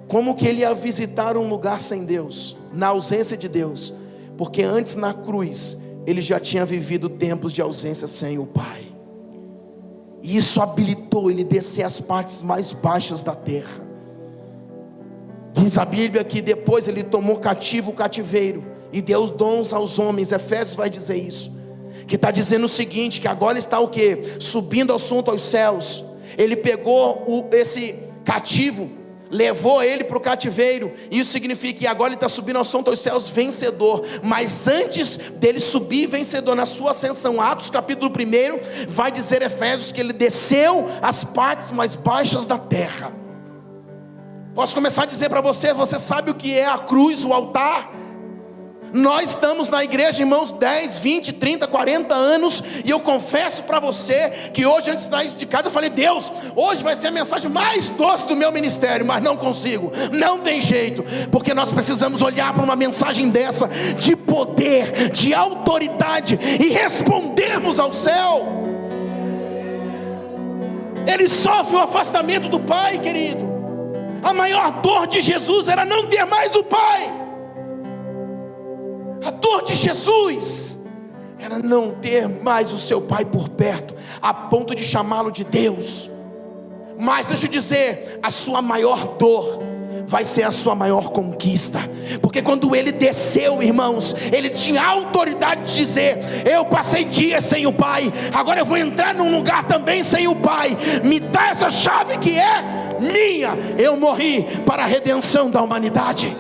Como que ele ia visitar um lugar sem Deus, na ausência de Deus? Porque antes na cruz, ele já tinha vivido tempos de ausência sem o Pai. E isso habilitou ele descer às partes mais baixas da terra. Diz a Bíblia que depois ele tomou cativo o cativeiro e deu dons aos homens. Efésios vai dizer isso, que está dizendo o seguinte, que agora está o quê? Subindo assunto aos céus. Ele pegou esse cativo, levou ele para o cativeiro. Isso significa que agora ele está subindo ao assunto aos céus vencedor. Mas antes dele subir vencedor na sua ascensão, Atos capítulo 1, vai dizer Efésios que ele desceu às partes mais baixas da terra. Posso começar a dizer para você, você sabe o que é a cruz, o altar? Nós estamos na igreja, irmãos, 10, 20, 30, 40 anos, e eu confesso para você, que hoje antes de sair de casa eu falei, Deus, hoje vai ser a mensagem mais doce do meu ministério, mas não consigo, não tem jeito, porque nós precisamos olhar para uma mensagem dessa, de poder, de autoridade, e respondermos ao céu. Ele sofre o afastamento do Pai, querido. A maior dor de Jesus era não ter mais o Pai. A dor de Jesus era não ter mais o seu Pai por perto, a ponto de chamá-lo de Deus. Mas deixa eu dizer, a sua maior dor vai ser a sua maior conquista, porque quando ele desceu, irmãos, ele tinha autoridade de dizer, eu passei dias sem o Pai, agora eu vou entrar num lugar também sem o Pai, me dá essa chave que é minha, eu morri para a redenção da humanidade.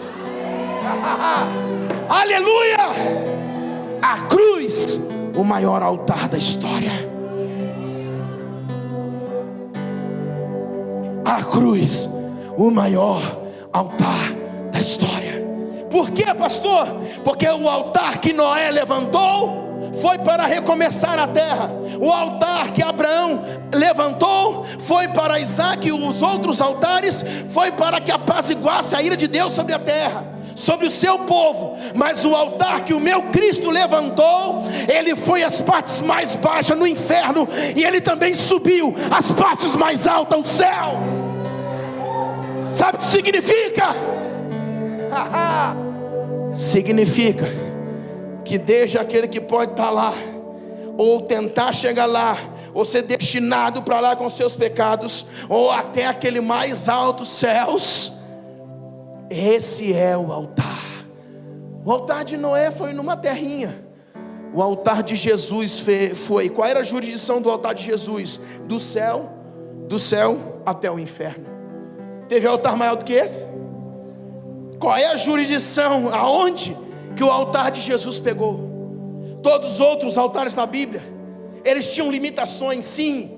Aleluia! A cruz, o maior altar da história. A cruz, o maior altar da história. Por quê, pastor? Porque o altar que Noé levantou foi para recomeçar a terra. O altar que Abraão levantou foi para Isaac, e os outros altares foi para que apaziguasse a ira de Deus sobre a terra, sobre o seu povo. Mas o altar que o meu Cristo levantou, ele foi às partes mais baixas no inferno, e ele também subiu às partes mais altas, o céu. Sabe o que significa? Significa que desde aquele que pode estar lá, ou tentar chegar lá, ou ser destinado para lá com seus pecados, ou até aquele mais alto céus, esse é o altar. O altar de Noé foi numa terrinha. O altar de Jesus foi, qual era a jurisdição do altar de Jesus? Do céu até o inferno. Teve altar maior do que esse? Qual é a jurisdição? Aonde que o altar de Jesus pegou? Todos os outros altares na Bíblia, eles tinham limitações, sim,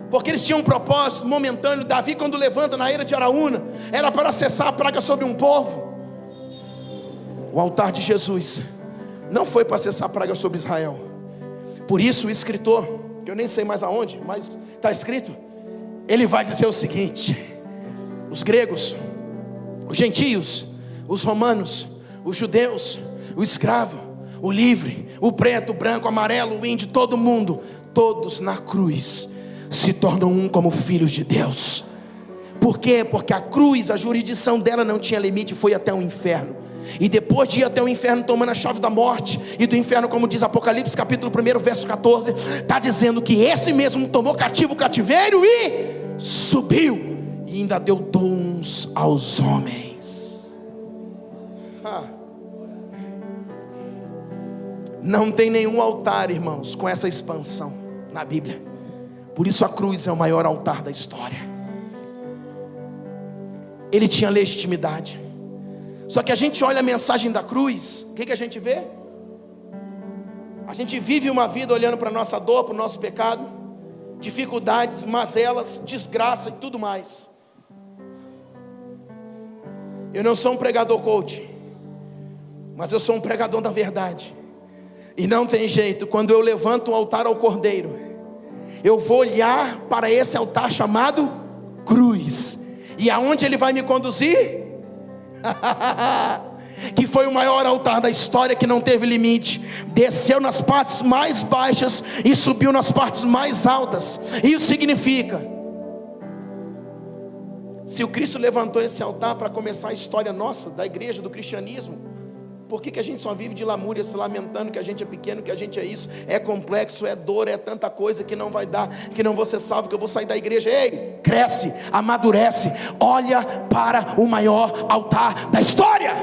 porque eles tinham um propósito momentâneo. Davi, quando levanta na eira de Araúna, era para cessar a praga sobre um povo. O altar de Jesus não foi para cessar a praga sobre Israel. Por isso o escritor, que eu nem sei mais aonde, mas está escrito, ele vai dizer o seguinte: os gregos, os gentios, os romanos, os judeus, o escravo, o livre, o preto, o branco, o amarelo, o índio, todo mundo, todos na cruz se tornam um como filhos de Deus. Por quê? Porque a cruz, a jurisdição dela não tinha limite, foi até o inferno. E depois de ir até o inferno, tomando a chave da morte e do inferno, como diz Apocalipse capítulo 1, verso 14, está dizendo que esse mesmo tomou cativo o cativeiro e subiu, e ainda deu dons aos homens. Não tem nenhum altar, irmãos, com essa expansão na Bíblia. Por isso a cruz é o maior altar da história. Ele tinha legitimidade. Só que a gente olha a mensagem da cruz, o que a gente vê? A gente vive uma vida olhando para a nossa dor, para o nosso pecado, dificuldades, mazelas, desgraça e tudo mais. Eu não sou um pregador coach, mas eu sou um pregador da verdade. E não tem jeito, quando eu levanto um altar ao Cordeiro, eu vou olhar para esse altar chamado cruz. E aonde ele vai me conduzir? Que foi o maior altar da história, que não teve limite. Desceu nas partes mais baixas e subiu nas partes mais altas. Isso significa, se o Cristo levantou esse altar para começar a história nossa, da igreja, do cristianismo, por que a gente só vive de lamúria, se lamentando que a gente é pequeno, que a gente é isso, é complexo, é dor, é tanta coisa que não vai dar, que não vou ser salvo, que eu vou sair da igreja? Ei, cresce, amadurece, olha para o maior altar da história.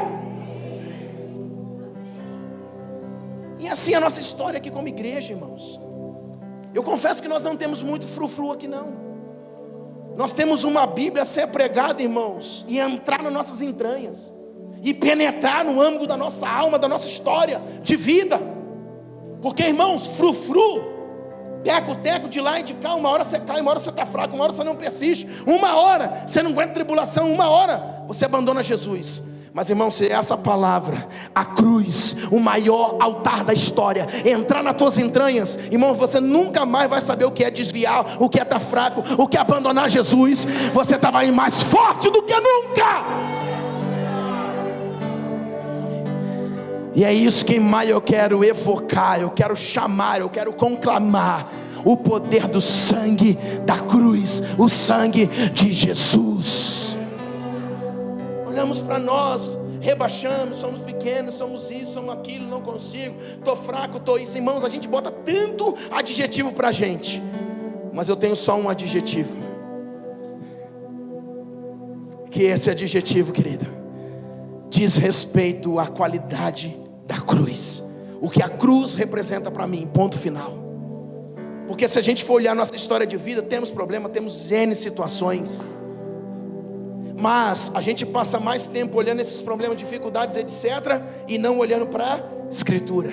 E assim é a nossa história aqui como igreja, irmãos. Eu confesso que nós não temos muito frufru aqui não. Nós temos uma Bíblia a ser pregada, irmãos, e entrar nas nossas entranhas, e penetrar no âmago da nossa alma, da nossa história de vida. Porque, irmãos, frufru, teco de lá e de cá, uma hora você cai, uma hora você está fraco, uma hora você não persiste, uma hora você não aguenta tribulação, uma hora você abandona Jesus. Mas, irmão, se essa palavra, a cruz, o maior altar da história, entrar nas tuas entranhas, irmão, você nunca mais vai saber o que é desviar, o que é estar fraco, o que é abandonar Jesus. Você estava aí mais forte do que nunca. E é isso que mais eu quero evocar, eu quero chamar, eu quero conclamar o poder do sangue da cruz, o sangue de Jesus. Olhamos para nós, rebaixamos, somos pequenos, somos isso, somos aquilo, não consigo, estou fraco, estou isso. Irmãos, a gente bota tanto adjetivo para a gente, mas eu tenho só um adjetivo, que esse adjetivo, querido, diz respeito à qualidade da cruz, o que a cruz representa para mim, ponto final. Porque se a gente for olhar nossa história de vida, temos problema, temos N situações, mas a gente passa mais tempo olhando esses problemas, dificuldades, etc., e não olhando para a Escritura.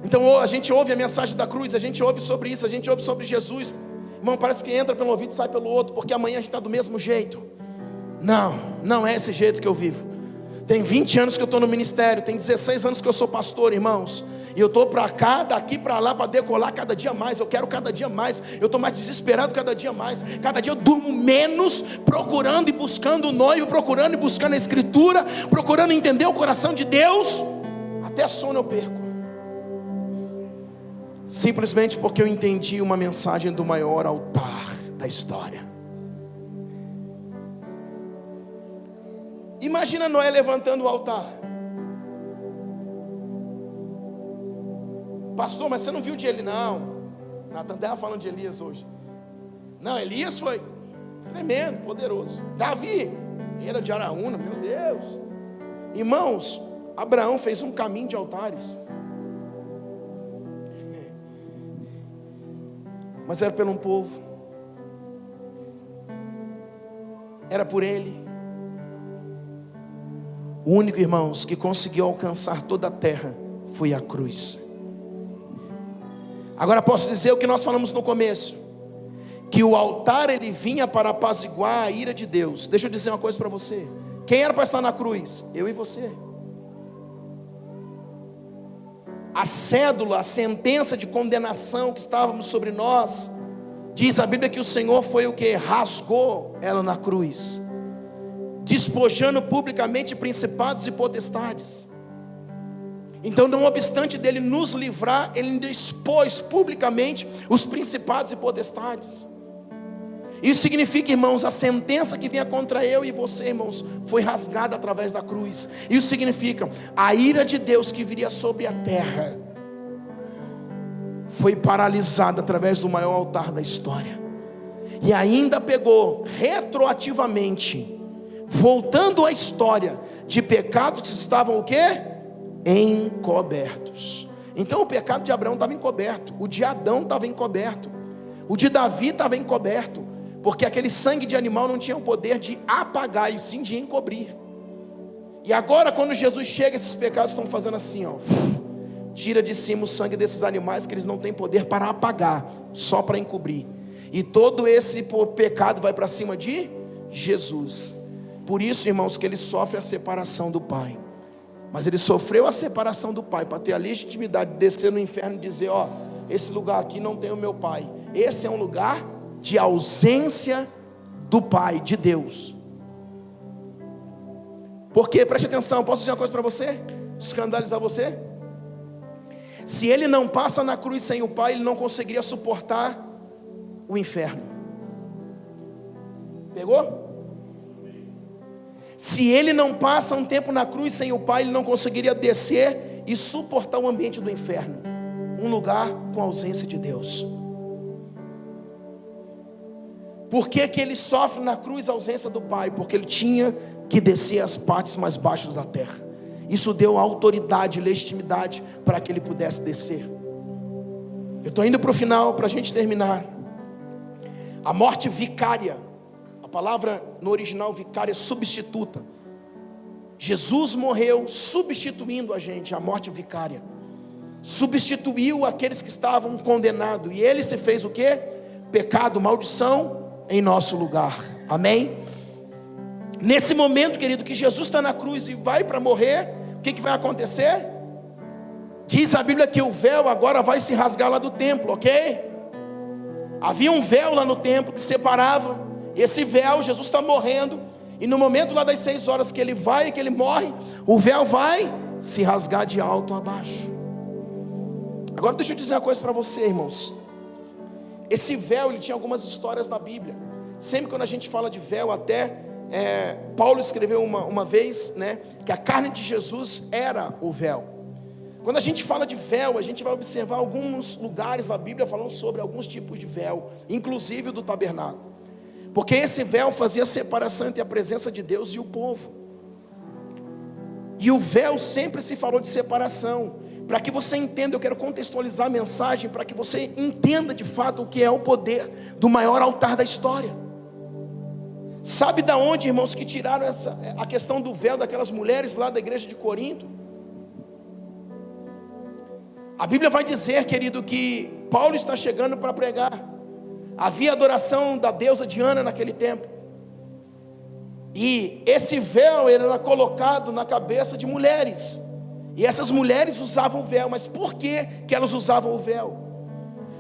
Então a gente ouve a mensagem da cruz, a gente ouve sobre isso, a gente ouve sobre Jesus. Irmão, parece que entra pelo ouvido e sai pelo outro, porque amanhã a gente está do mesmo jeito. Não é esse jeito que eu vivo. Tem 20 anos que eu estou no ministério, tem 16 anos que eu sou pastor, irmãos, e eu estou para cá, daqui para lá, para decolar cada dia mais. Eu quero cada dia mais, eu estou mais desesperado cada dia mais. Cada dia eu durmo menos, procurando e buscando o noivo, procurando e buscando a Escritura, procurando entender o coração de Deus. Até sono eu perco, simplesmente porque eu entendi uma mensagem do maior altar da história. Imagina Noé levantando o altar. Pastor, mas você não viu de ele? Não, Natan estava falando de Elias hoje. Não, Elias foi tremendo, poderoso. Davi era de Araúna, meu Deus. Irmãos, Abraão fez um caminho de altares, mas era pelo um povo, era por ele. O único, irmãos, que conseguiu alcançar toda a terra foi a cruz. Agora posso dizer o que nós falamos no começo, que o altar ele vinha para apaziguar a ira de Deus. Deixa eu dizer uma coisa para você. Quem era para estar na cruz? Eu e você. A cédula, a sentença de condenação que estávamos sobre nós, diz a Bíblia que o Senhor foi o que? Rasgou ela na cruz, despojando publicamente principados e potestades. Então, não obstante dele nos livrar, ele ainda expôs publicamente os principados e potestades. Isso significa, irmãos, a sentença que vinha contra eu e você, irmãos, foi rasgada através da cruz. Isso significa a ira de Deus que viria sobre a terra foi paralisada através do maior altar da história. E ainda pegou retroativamente, voltando à história de pecados que estavam o quê? Encobertos. Então o pecado de Abraão estava encoberto, o de Adão estava encoberto, o de Davi estava encoberto, porque aquele sangue de animal não tinha o poder de apagar, e sim de encobrir. E agora quando Jesus chega, esses pecados estão fazendo assim, ó, tira de cima o sangue desses animais, que eles não têm poder para apagar, só para encobrir. E todo esse pecado vai para cima de Jesus. Por isso, irmãos, que ele sofre a separação do Pai. Mas ele sofreu a separação do Pai para ter a legitimidade de descer no inferno e dizer, ó, esse lugar aqui não tem o meu pai. Esse é um lugar de ausência do Pai, de Deus. Porque, preste atenção, posso dizer uma coisa para você? Escandalizar você? Se ele não passa na cruz sem o Pai, ele não conseguiria suportar o inferno. Pegou? Se ele não passa um tempo na cruz sem o Pai, ele não conseguiria descer e suportar o ambiente do inferno, um lugar com ausência de Deus. Por que que ele sofre na cruz a ausência do Pai? Porque ele tinha que descer às partes mais baixas da terra. Isso deu autoridade e legitimidade para que ele pudesse descer. Eu estou indo para o final, para a gente terminar. A morte vicária, a palavra no original vicária é substituta. Jesus morreu substituindo a gente, a morte vicária. Substituiu aqueles que estavam condenados. E ele se fez o quê? Pecado, maldição em nosso lugar. Amém? Nesse momento, querido, que Jesus está na cruz e vai para morrer, o que vai acontecer? Diz a Bíblia que o véu agora vai se rasgar lá do templo, ok? Havia um véu lá no templo que separava. Esse véu, Jesus está morrendo, e no momento lá das 6 horas que ele vai, que ele morre, o véu vai se rasgar de alto a baixo. Agora deixa eu dizer uma coisa para você, irmãos. Esse véu, ele tinha algumas histórias na Bíblia. Sempre quando a gente fala de véu, até Paulo escreveu uma vez, né, que a carne de Jesus era o véu. Quando a gente fala de véu, a gente vai observar alguns lugares na Bíblia falando sobre alguns tipos de véu, inclusive o do tabernáculo. Porque esse véu fazia separação entre a presença de Deus e o povo. E o véu sempre se falou de separação. Para que você entenda, eu quero contextualizar a mensagem, para que você entenda de fato o que é o poder do maior altar da história. Sabe da onde, irmãos, que tiraram a questão do véu daquelas mulheres lá da igreja de Corinto? A Bíblia vai dizer, querido, que Paulo está chegando para pregar. Havia adoração da deusa Diana naquele tempo. E esse véu era colocado na cabeça de mulheres. E essas mulheres usavam o véu. Mas por que elas usavam o véu?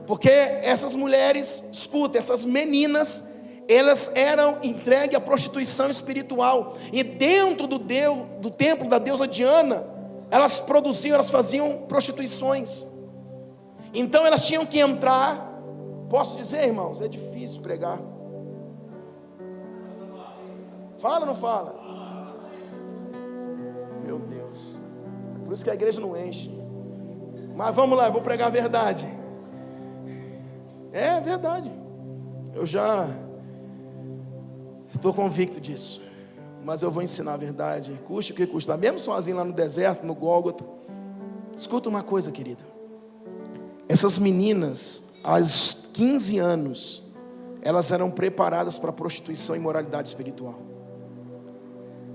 Porque essas mulheres, escuta, essas meninas, elas eram entregues à prostituição espiritual. E dentro do templo da deusa Diana, elas faziam prostituições. Então elas tinham que entrar. Posso dizer, irmãos, é difícil pregar. Fala ou não fala? Meu Deus. Por isso que a igreja não enche. Mas vamos lá, eu vou pregar a verdade. É verdade. Eu já estou convicto disso. Mas eu vou ensinar a verdade, custe o que custar. Mesmo sozinho lá no deserto, no Gólgota. Escuta uma coisa, querido. Essas meninas, aos 15 anos, elas eram preparadas para prostituição e imoralidade espiritual.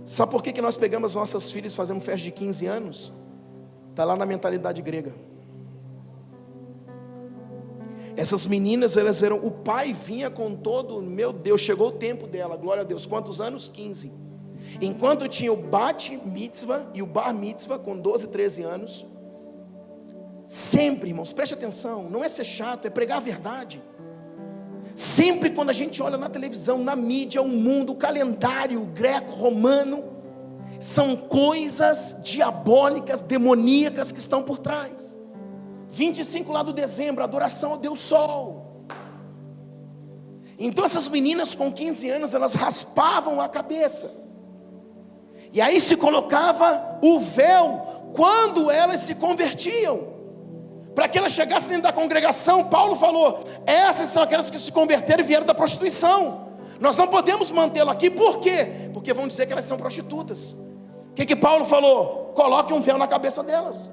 Sabe por que nós pegamos nossas filhas e fazemos festa de 15 anos? Está lá na mentalidade grega. Essas meninas, elas eram, o pai vinha com todo, meu Deus, chegou o tempo dela, glória a Deus. Quantos anos? 15. Enquanto tinha o bat mitzvah e o bar mitzvah com 12, 13 anos. Sempre, irmãos, preste atenção, não é ser chato, é pregar a verdade. Sempre quando a gente olha na televisão, na mídia, o mundo, o calendário greco-romano, são coisas diabólicas, demoníacas que estão por trás. 25 lá do dezembro, adoração ao Deus Sol. Então essas meninas com 15 anos, elas raspavam a cabeça. E aí se colocava o véu quando elas se convertiam. Para que elas chegassem dentro da congregação, Paulo falou, essas são aquelas que se converteram e vieram da prostituição. Nós não podemos mantê-la aqui, por quê? Porque vão dizer que elas são prostitutas. O que Paulo falou? Coloque um véu na cabeça delas.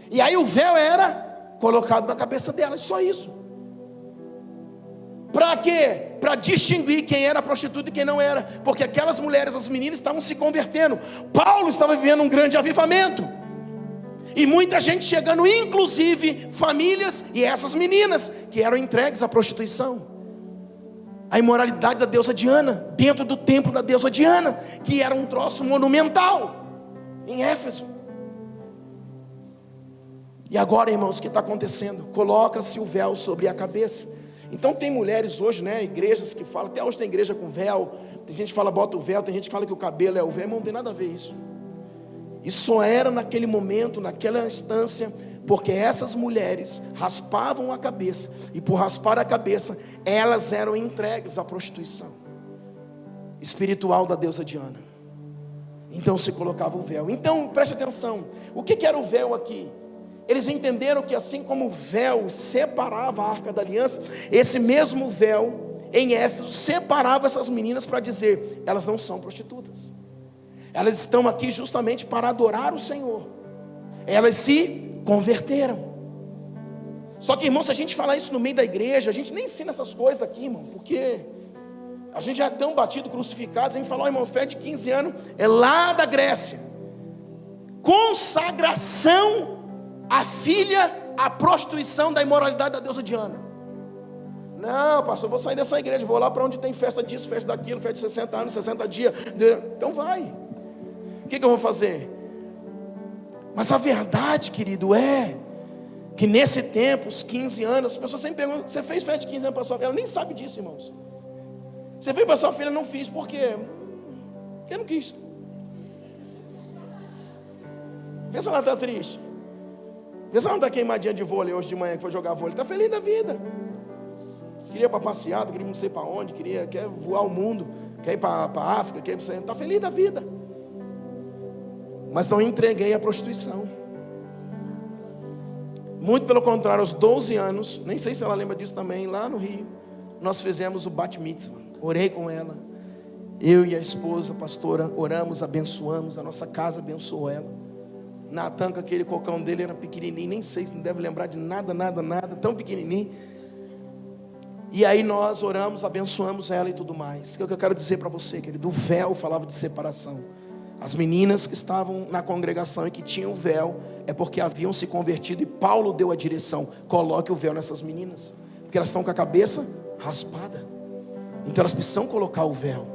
E aí o véu era colocado na cabeça delas, só isso. Para quê? Para distinguir quem era prostituta e quem não era. Porque aquelas mulheres, as meninas estavam se convertendo. Paulo estava vivendo um grande avivamento. E muita gente chegando, inclusive famílias e essas meninas que eram entregues à prostituição. A imoralidade da deusa Diana, dentro do templo da deusa Diana, que era um troço monumental, em Éfeso. E agora, irmãos, o que está acontecendo? Coloca-se o véu sobre a cabeça. Então tem mulheres hoje, né, igrejas que falam, até hoje tem igreja com véu, tem gente que fala bota o véu, tem gente que fala que o cabelo é o véu, mas não tem nada a ver isso. Isso só era naquele momento, naquela instância, porque essas mulheres raspavam a cabeça, e por raspar a cabeça, elas eram entregues à prostituição espiritual da deusa Diana. Então se colocava o véu. Então preste atenção, o que era o véu aqui? Eles entenderam que assim como o véu separava a Arca da Aliança, esse mesmo véu em Éfeso separava essas meninas para dizer, elas não são prostitutas, elas estão aqui justamente para adorar o Senhor, elas se converteram. Só que, irmão, se a gente falar isso no meio da igreja, a gente nem ensina essas coisas aqui, irmão, porque a gente já é tão batido, crucificado. A gente fala, irmão, fé de 15 anos é lá da Grécia, consagração a filha, a prostituição da imoralidade da deusa Diana. Não, pastor, eu vou sair dessa igreja, vou lá para onde tem festa disso, festa daquilo, festa de 60 anos, 60 dias. Então vai. O que eu vou fazer? Mas a verdade, querido, é que nesse tempo, os 15 anos, as pessoas sempre perguntam, você fez festa de 15 anos para sua filha? Ela nem sabe disso, irmãos. Você fez para sua filha? Não fiz, por quê? Porque eu não quis. Vê se ela está triste. Vê se ela não está queimadinha de vôlei hoje de manhã, que foi jogar vôlei. Está feliz da vida. Queria ir para passear, queria não sei para onde, quer voar o mundo, quer ir para a África, quer ir para... Está feliz da vida. Mas não entreguei à prostituição. Muito pelo contrário, aos 12 anos, nem sei se ela lembra disso também, lá no Rio, nós fizemos o Bat Mitzvah. Orei com ela, eu e a esposa, a pastora, oramos, abençoamos, a nossa casa abençoou ela. Natan, aquele cocão dele era pequenininho, nem sei se não deve lembrar de nada, tão pequenininho. E aí nós oramos, abençoamos ela e tudo mais. O que eu quero dizer para você, querido? O véu falava de separação. As meninas que estavam na congregação e que tinham o véu, é porque haviam se convertido, e Paulo deu a direção, coloque o véu nessas meninas, porque elas estão com a cabeça raspada, então elas precisam colocar o véu.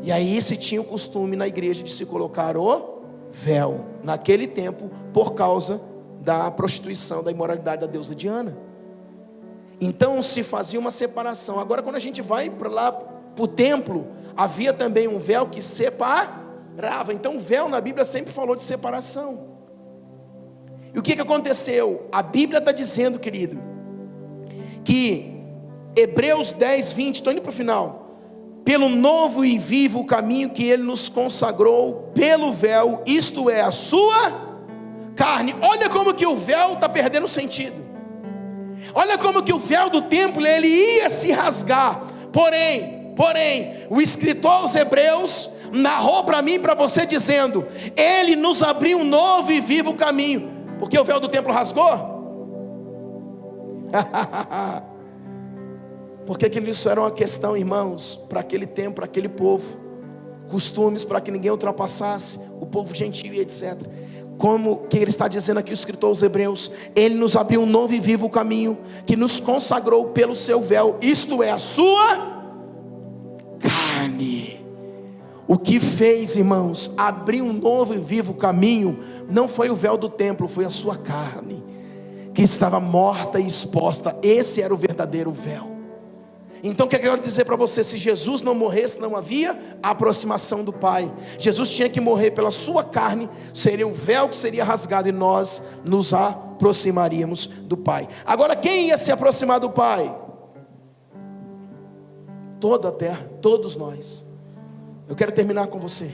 E aí se tinha o costume na igreja de se colocar o véu, naquele tempo, por causa da prostituição, da imoralidade da deusa Diana. Então se fazia uma separação. Agora quando a gente vai para lá, para o templo, havia também um véu que separava. Então o véu na Bíblia sempre falou de separação. E o que aconteceu? A Bíblia está dizendo, querido, que Hebreus 10, 20, estou indo para o final, pelo novo e vivo caminho que Ele nos consagrou, pelo véu, isto é, a sua carne. Olha como que o véu está perdendo sentido. Olha como que o véu do templo, ele ia se rasgar. Porém, o escritor aos Hebreus narrou para mim e para você dizendo, Ele nos abriu um novo e vivo caminho. Porque o véu do templo rasgou? Porque isso era uma questão, irmãos, para aquele tempo, para aquele povo, costumes para que ninguém ultrapassasse, o povo gentil e etc. Como que ele está dizendo aqui, o escritor aos Hebreus, Ele nos abriu um novo e vivo caminho, que nos consagrou pelo seu véu, isto é, a sua carne. O que fez, irmãos, abrir um novo e vivo caminho, não foi o véu do templo, foi a sua carne, que estava morta e exposta. Esse era o verdadeiro véu. Então o que eu quero dizer para você? Se Jesus não morresse, não havia aproximação do Pai. Jesus tinha que morrer pela sua carne, seria o véu que seria rasgado, e nós nos aproximaríamos do Pai. Agora quem ia se aproximar do Pai? Toda a terra, todos nós. Eu quero terminar com você.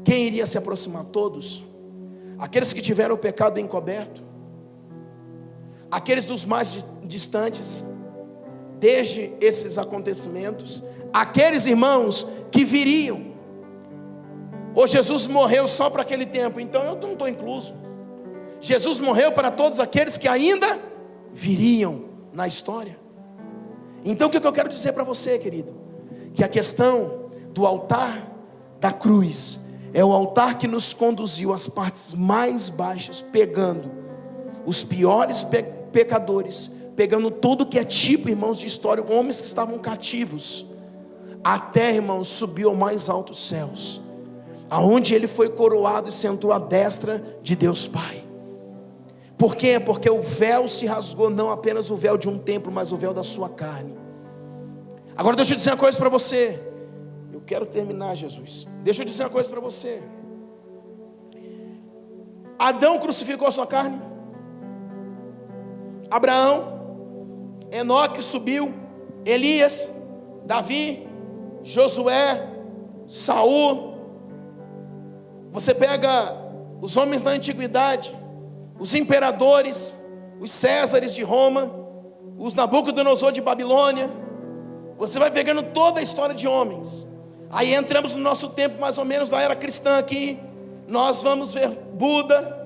Quem iria se aproximar? Todos. Aqueles que tiveram o pecado encoberto, aqueles dos mais distantes, desde esses acontecimentos, aqueles irmãos que viriam. Ou Jesus morreu só para aquele tempo, então eu não estou incluso. Jesus morreu para todos aqueles que ainda viriam na história. Então o que eu quero dizer para você, querido? Que a questão do altar da cruz é o altar que nos conduziu às partes mais baixas, pegando os piores pecadores, pegando tudo que é tipo, irmãos, de história, homens que estavam cativos, até, irmãos, subiu ao mais altos céus, aonde ele foi coroado e sentou à destra de Deus Pai. Por quê? Porque o véu se rasgou, não apenas o véu de um templo, mas o véu da sua carne. Agora deixa eu dizer uma coisa para você. Eu quero terminar, Jesus. Deixa eu dizer uma coisa para você. Adão crucificou a sua carne. Abraão, Enoque subiu, Elias, Davi, Josué, Saul. Você pega os homens da antiguidade, os imperadores, os Césares de Roma, os Nabucodonosor de Babilônia. Você vai pegando toda a história de homens. Aí entramos no nosso tempo, mais ou menos da era cristã aqui. Nós vamos ver Buda,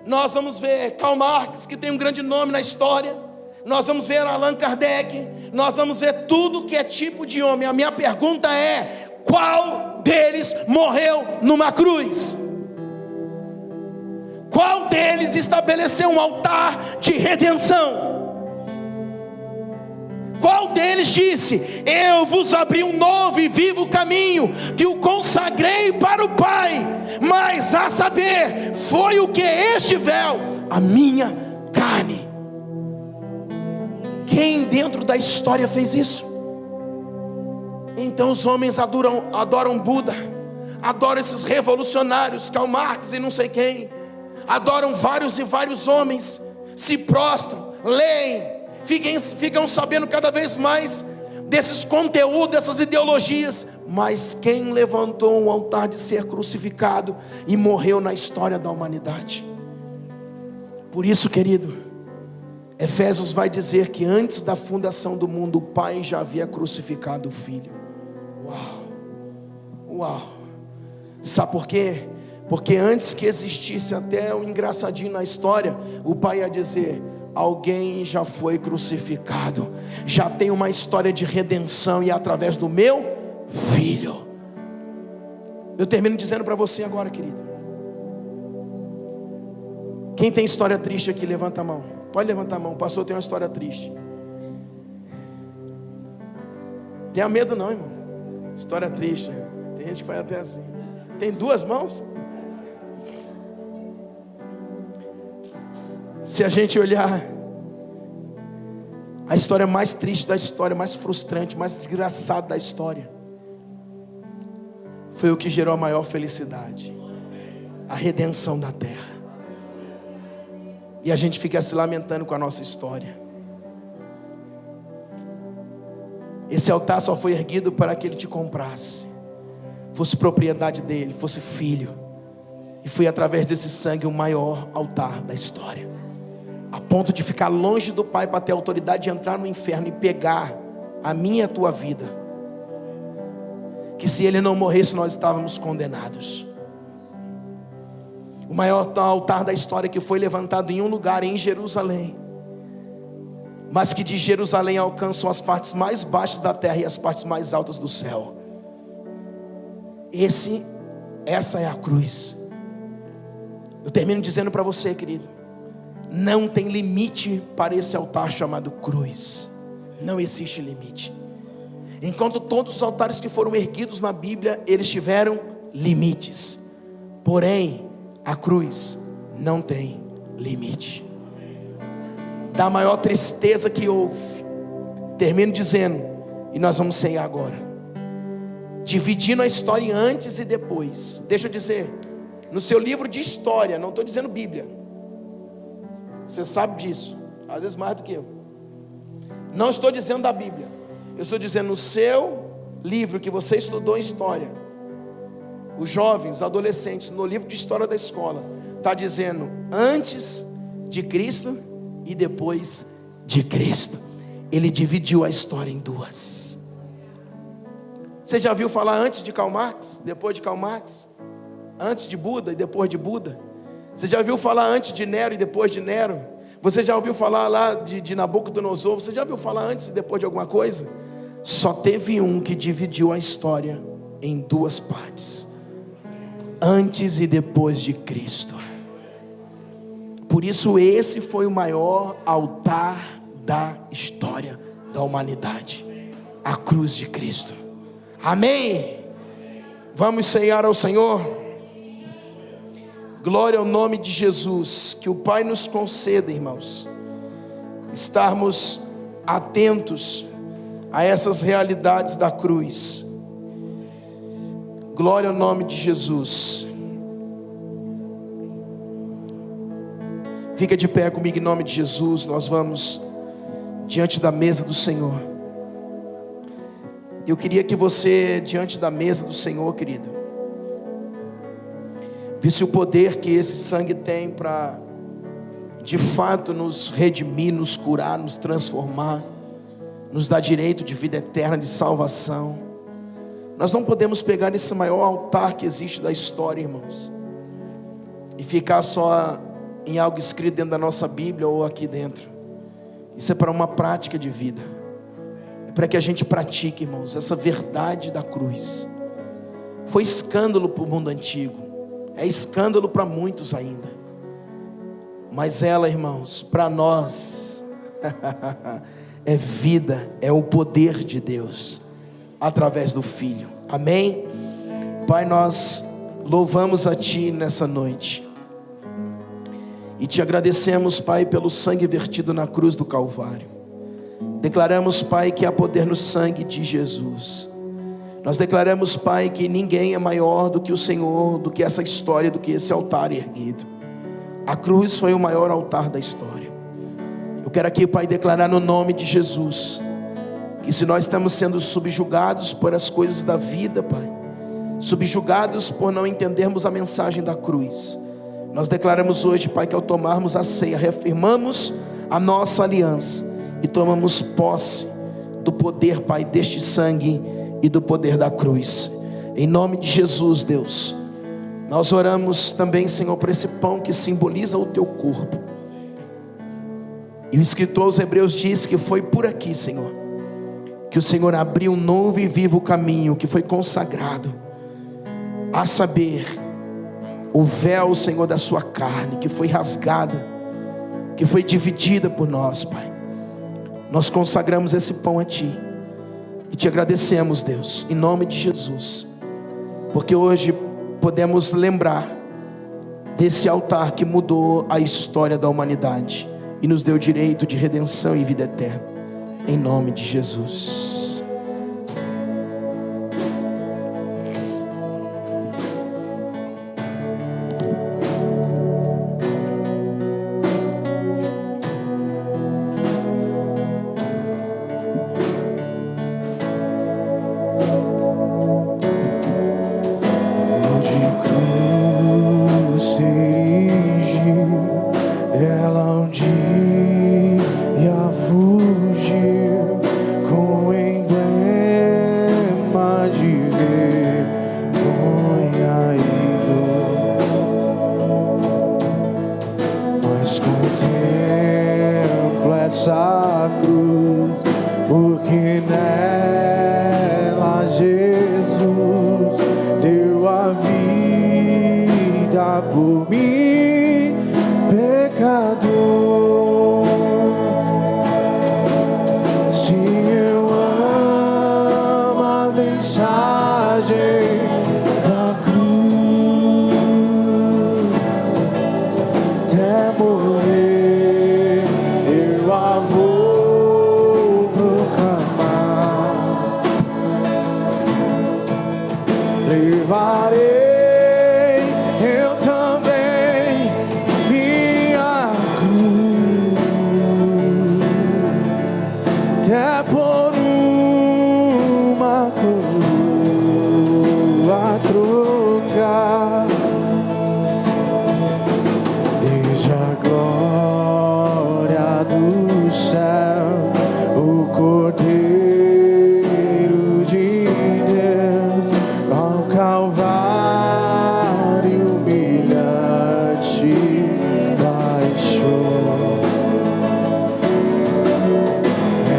nós vamos ver Karl Marx, que tem um grande nome na história. Nós vamos ver Allan Kardec, nós vamos ver tudo que é tipo de homem. A minha pergunta é: qual deles morreu numa cruz? Qual deles estabeleceu um altar de redenção? Qual deles disse: eu vos abri um novo e vivo caminho, que o consagrei para o Pai? Mas a saber, foi o que este véu? A minha carne. Quem dentro da história fez isso? Então os homens adoram Buda, adoram esses revolucionários, Karl Marx e não sei quem, adoram vários e vários homens, se prostram, leem, ficam sabendo cada vez mais desses conteúdos, dessas ideologias. Mas quem levantou um altar de ser crucificado e morreu na história da humanidade? Por isso, querido, Efésios vai dizer que antes da fundação do mundo, o Pai já havia crucificado o Filho. Uau, uau. Sabe por quê? Porque antes que existisse até o engraçadinho na história, o Pai ia dizer: alguém já foi crucificado, já tem uma história de redenção, e é através do meu Filho. Eu termino dizendo para você agora, querido. Quem tem história triste aqui, levanta a mão. Pode levantar a mão. O pastor tem uma história triste. Tenha medo não, irmão. História triste. Tem gente que faz até assim. Tem duas mãos? Se a gente olhar a história mais triste da história, mais frustrante, mais desgraçada da história, foi o que gerou a maior felicidade: a redenção da terra. E a gente fica se lamentando com a nossa história. Esse altar só foi erguido para que Ele te comprasse, fosse propriedade dele, fosse filho. E foi através desse sangue o maior altar da história, a ponto de ficar longe do Pai para ter autoridade de entrar no inferno e pegar a minha e a tua vida. Que se Ele não morresse, nós estávamos condenados. O maior altar da história, que foi levantado em um lugar, em Jerusalém, mas que de Jerusalém alcançam as partes mais baixas da terra e as partes mais altas do céu. Essa é a cruz. Eu termino dizendo para você, querido, não tem limite para esse altar chamado cruz. Não existe limite. Enquanto todos os altares que foram erguidos na Bíblia, eles tiveram limites, porém a cruz não tem limite. Da maior tristeza que houve, termino dizendo, e nós vamos ceiar agora, dividindo a história em antes e depois. Deixa eu dizer, no seu livro de história, não estou dizendo Bíblia, você sabe disso, às vezes mais do que eu. Não estou dizendo da Bíblia, eu estou dizendo no seu livro que você estudou em história, os jovens, adolescentes, no livro de história da escola, está dizendo antes de Cristo e depois de Cristo. Ele dividiu a história em duas. Você já ouviu falar antes de Karl Marx, depois de Karl Marx? Antes de Buda e depois de Buda? Você já ouviu falar antes de Nero e depois de Nero? Você já ouviu falar lá de Nabucodonosor? Você já ouviu falar antes e depois de alguma coisa? Só teve um que dividiu a história em duas partes: antes e depois de Cristo. Por isso esse foi o maior altar da história da humanidade, a cruz de Cristo. Amém? Vamos ceiar ao Senhor. Glória ao nome de Jesus. Que o Pai nos conceda, irmãos, estarmos atentos a essas realidades da cruz. Glória ao nome de Jesus. Fica de pé comigo em nome de Jesus. Nós vamos diante da mesa do Senhor. Eu queria que você, diante da mesa do Senhor, querido, visse o poder que esse sangue tem para, de fato, nos redimir, nos curar, nos transformar, nos dar direito de vida eterna, de salvação. Nós não podemos pegar esse maior altar que existe da história, irmãos, e ficar só em algo escrito dentro da nossa Bíblia ou aqui dentro. Isso é para uma prática de vida. É para que a gente pratique, irmãos, essa verdade da cruz. Foi escândalo para o mundo antigo, é escândalo para muitos ainda, mas ela, irmãos, para nós é vida, é o poder de Deus através do Filho. Amém? Pai, nós louvamos a Ti nessa noite e Te agradecemos, Pai, pelo sangue vertido na cruz do Calvário. Declaramos, Pai, que há poder no sangue de Jesus. Nós declaramos, Pai, que ninguém é maior do que o Senhor, do que essa história, do que esse altar erguido. A cruz foi o maior altar da história. Eu quero aqui, Pai, declarar no nome de Jesus, que se nós estamos sendo subjugados por as coisas da vida, Pai, subjugados por não entendermos a mensagem da cruz, nós declaramos hoje, Pai, que ao tomarmos a ceia, reafirmamos a nossa aliança e tomamos posse do poder, Pai, deste sangue e do poder da cruz. Em nome de Jesus, Deus, nós oramos também, Senhor, por esse pão que simboliza o Teu corpo. E o escritor aos Hebreus diz que foi por aqui, Senhor, que o Senhor abriu um novo e vivo caminho, que foi consagrado, a saber, o véu, Senhor, da sua carne, que foi rasgada, que foi dividida por nós, Pai. Nós consagramos esse pão a Ti e Te agradecemos, Deus, em nome de Jesus, porque hoje podemos lembrar desse altar que mudou a história da humanidade e nos deu direito de redenção e vida eterna, em nome de Jesus.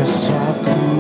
Essa cruz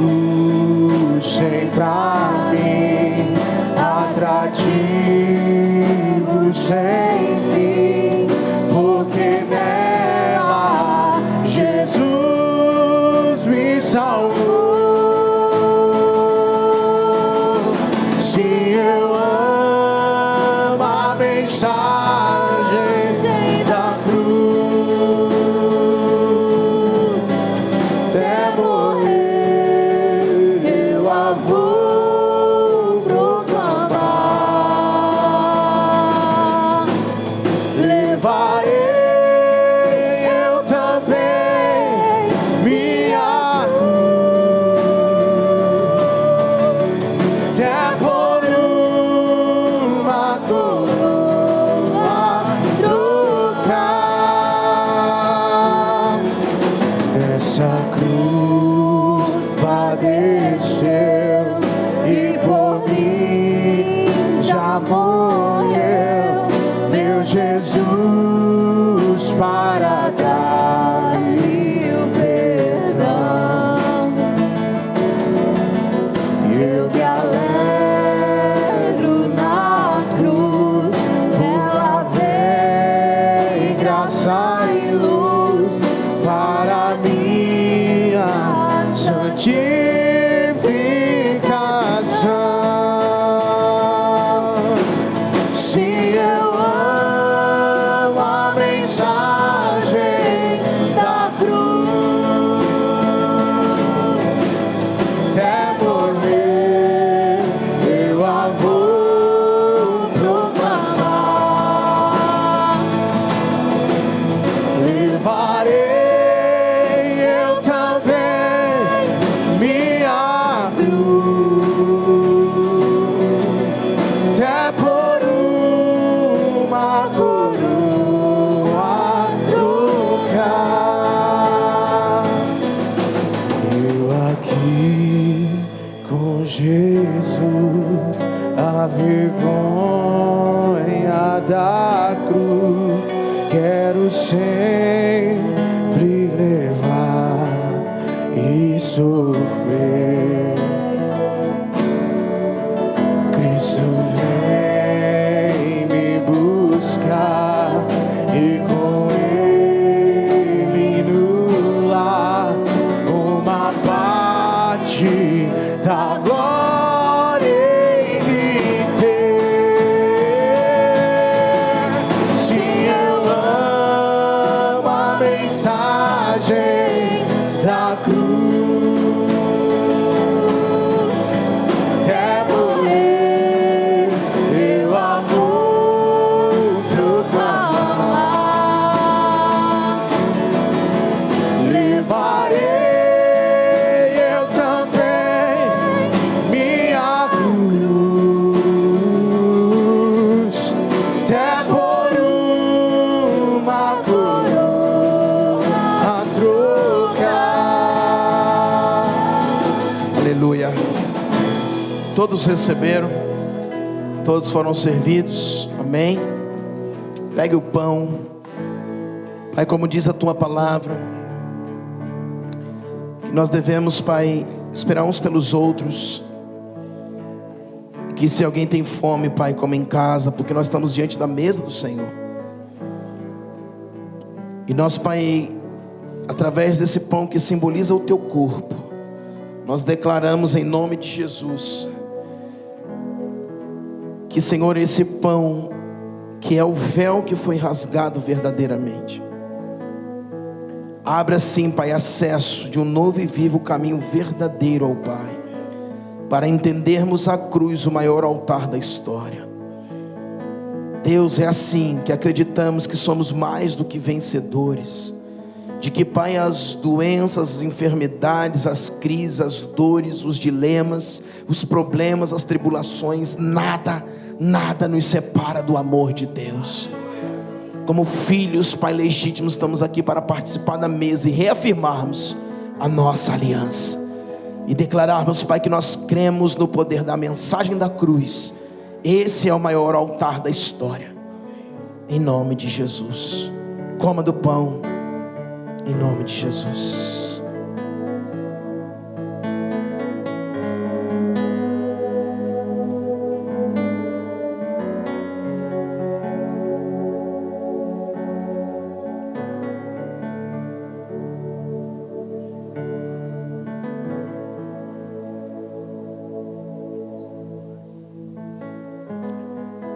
padeceu e por mim já morreu, meu Jesus, para dar-lhe o perdão. Eu me alegro na cruz, ela vem graça e luz para minha santificação. Se eu amo a mensagem da cruz, até morrer eu a vou proclamar. Levarei eu também minha cruz, até por uma coroa trocar. Eu aqui com Jesus, a vergonha da cruz, quero sempre levar e sofrer. Cristo vem me buscar e com Ele no lar uma parte da glória hei de ter. Se eu amo a mensagem da cruz, até morrer eu a vou proclamar. Levarei eu também minha cruz, até por uma coroa a trocar. Aleluia. Todos receberam, todos foram servidos, amém. Pegue o pão, Pai, como diz a tua palavra, que nós devemos, Pai, esperar uns pelos outros, que se alguém tem fome, Pai, come em casa, porque nós estamos diante da mesa do Senhor. E nós, Pai, através desse pão que simboliza o teu corpo, nós declaramos em nome de Jesus, que, Senhor, esse pão, que é o véu que foi rasgado verdadeiramente, abra sim, Pai, acesso de um novo e vivo caminho verdadeiro ao Pai, para entendermos a cruz, o maior altar da história. Deus, é assim que acreditamos que somos mais do que vencedores, de que, Pai, as doenças, as enfermidades, as crises, as dores, os dilemas, os problemas, as tribulações, nada nos separa do amor de Deus. Como filhos, Pai, legítimos, estamos aqui para participar da mesa e reafirmarmos a nossa aliança e declararmos, Pai, que nós cremos no poder da mensagem da cruz. Esse é o maior altar da história. Em nome de Jesus, coma do pão, em nome de Jesus.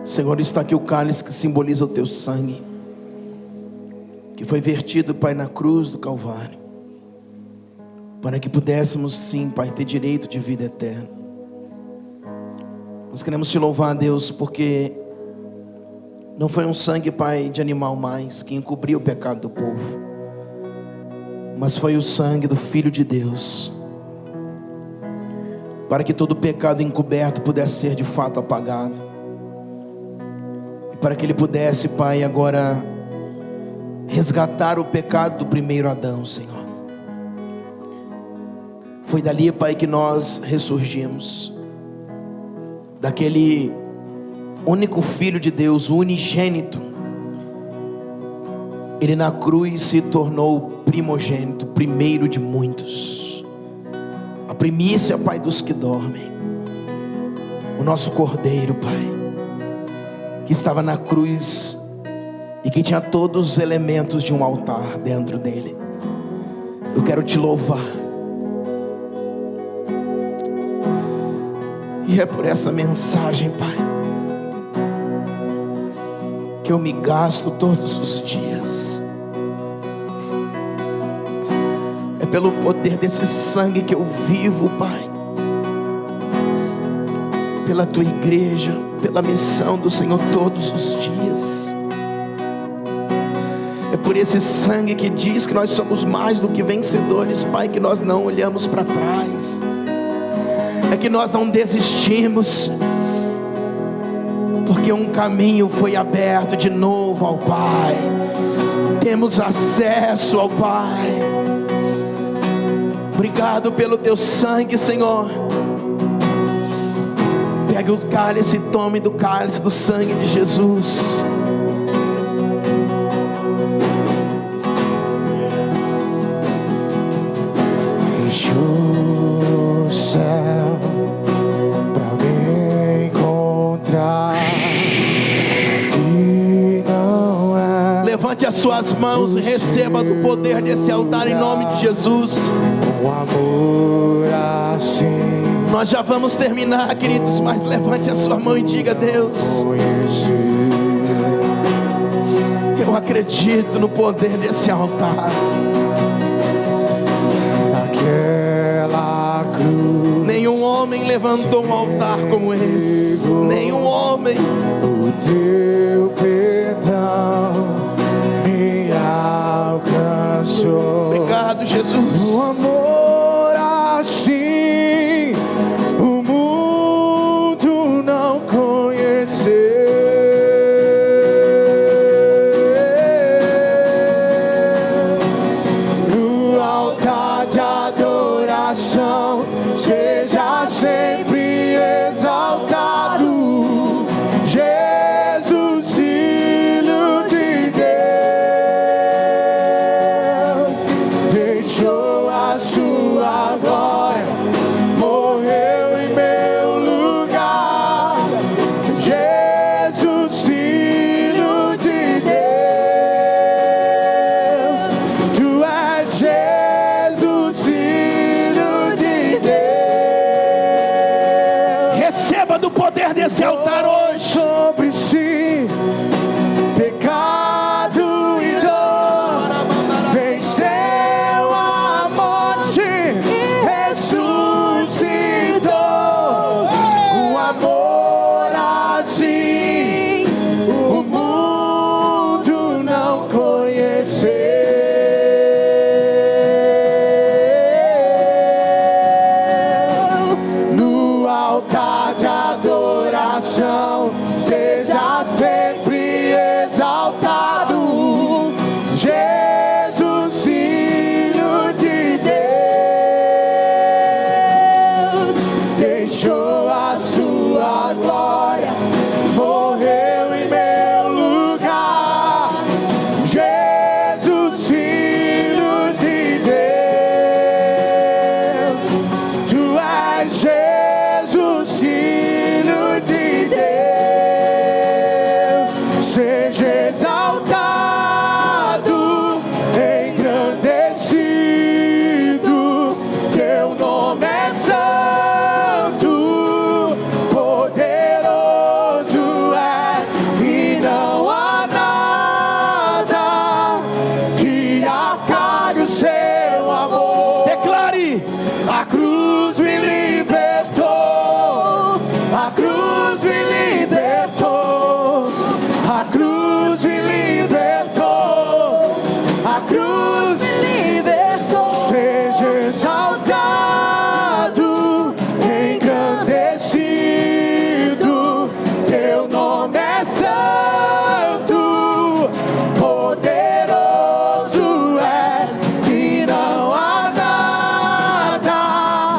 Senhor, está aqui o cálice que simboliza o teu sangue, que foi vertido, Pai, na cruz do Calvário, para que pudéssemos sim, Pai, ter direito de vida eterna. Nós queremos te louvar, Deus, porque não foi um sangue, Pai, de animal mais, que encobriu o pecado do povo, mas foi o sangue do Filho de Deus, para que todo pecado encoberto pudesse ser de fato apagado, para que Ele pudesse, Pai, agora resgatar o pecado do primeiro Adão, Senhor. Foi dali, Pai, que nós ressurgimos. Daquele único Filho de Deus, o unigênito. Ele na cruz se tornou primogênito, primeiro de muitos. A primícia, Pai, dos que dormem. O nosso Cordeiro, Pai, que estava na cruz e que tinha todos os elementos de um altar dentro dele. Eu quero te louvar. E é por essa mensagem, Pai, que eu me gasto todos os dias. É pelo poder desse sangue que eu vivo, Pai. Pela tua igreja, pela missão do Senhor todos os dias. É por esse sangue que diz que nós somos mais do que vencedores, Pai, que nós não olhamos para trás. É que nós não desistimos, porque um caminho foi aberto de novo ao Pai. Temos acesso ao Pai. Obrigado pelo teu sangue, Senhor. Pegue o cálice e tome do cálice do sangue de Jesus. O céu pra me encontrar, que não é. Levante as suas mãos e receba do poder desse altar em nome de Jesus. Um amor assim. Nós já vamos terminar, queridos, mas levante a sua mão e diga: Deus, eu acredito no poder desse altar. Aquela cruz, nenhum homem levantou um altar como esse. Nenhum homem. o teu perdão me alcançou. Obrigado, Jesus. Um amor assim o mundo não conheceu. No altar de adoração seja sempre exaltado Jesus, Filho de Deus. Deixou a sua glória, morreu em meu lugar. Jesus, Filho de Deus. Tu és Jesus, Filho de Deus. Receba do poder desse altar hoje. Sobre si pecado e dor, venceu a morte, ressuscitou. Um amor assim o mundo não conheceu. No altar de adoração seja sempre exaltado Jesus, Filho de Deus. Deixou a sua glória, morreu em meu lugar. Jesus, Filho de Deus. Tu és Jesus, Filho de Deus. Seja exaltado, engrandecido. Teu nome é santo, poderoso é, e não há nada que acabe o seu amor. Declare: A cruz me libertou, a cruz me libertou, a cruz me libertou, a cruz me libertou. Seja exaltado, engrandecido, teu nome é santo, poderoso é, e não há nada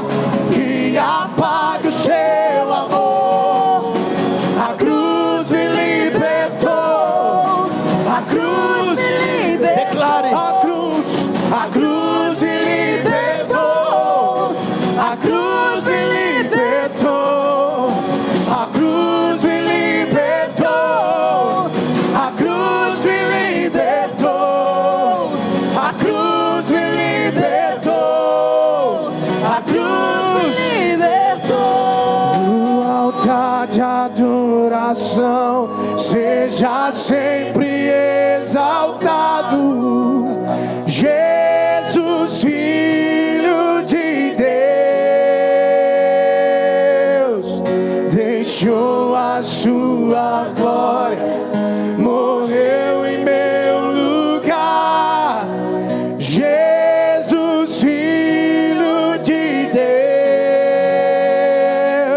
adoração seja sempre exaltado. Jesus, Filho de Deus, deixou a sua glória, morreu em meu lugar. Jesus, Filho de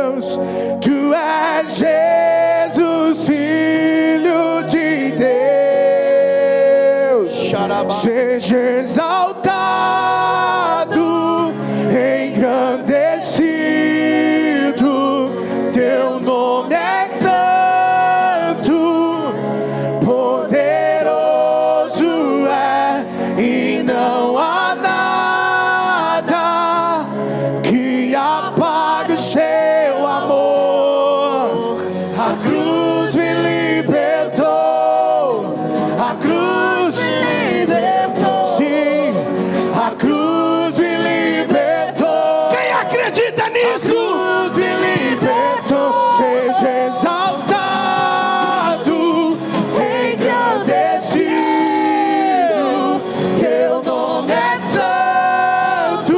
Deus, Tu és Jesus, Filho de Deus. Seja exaltado, engrandecido, Teu nome é santo, poderoso é, e não há nada que apague o seu amor. A cruz me libertou, a cruz me libertou, sim, a cruz me libertou. Quem acredita nisso? A cruz me libertou. Seja exaltado, engrandecido, Teu nome é santo,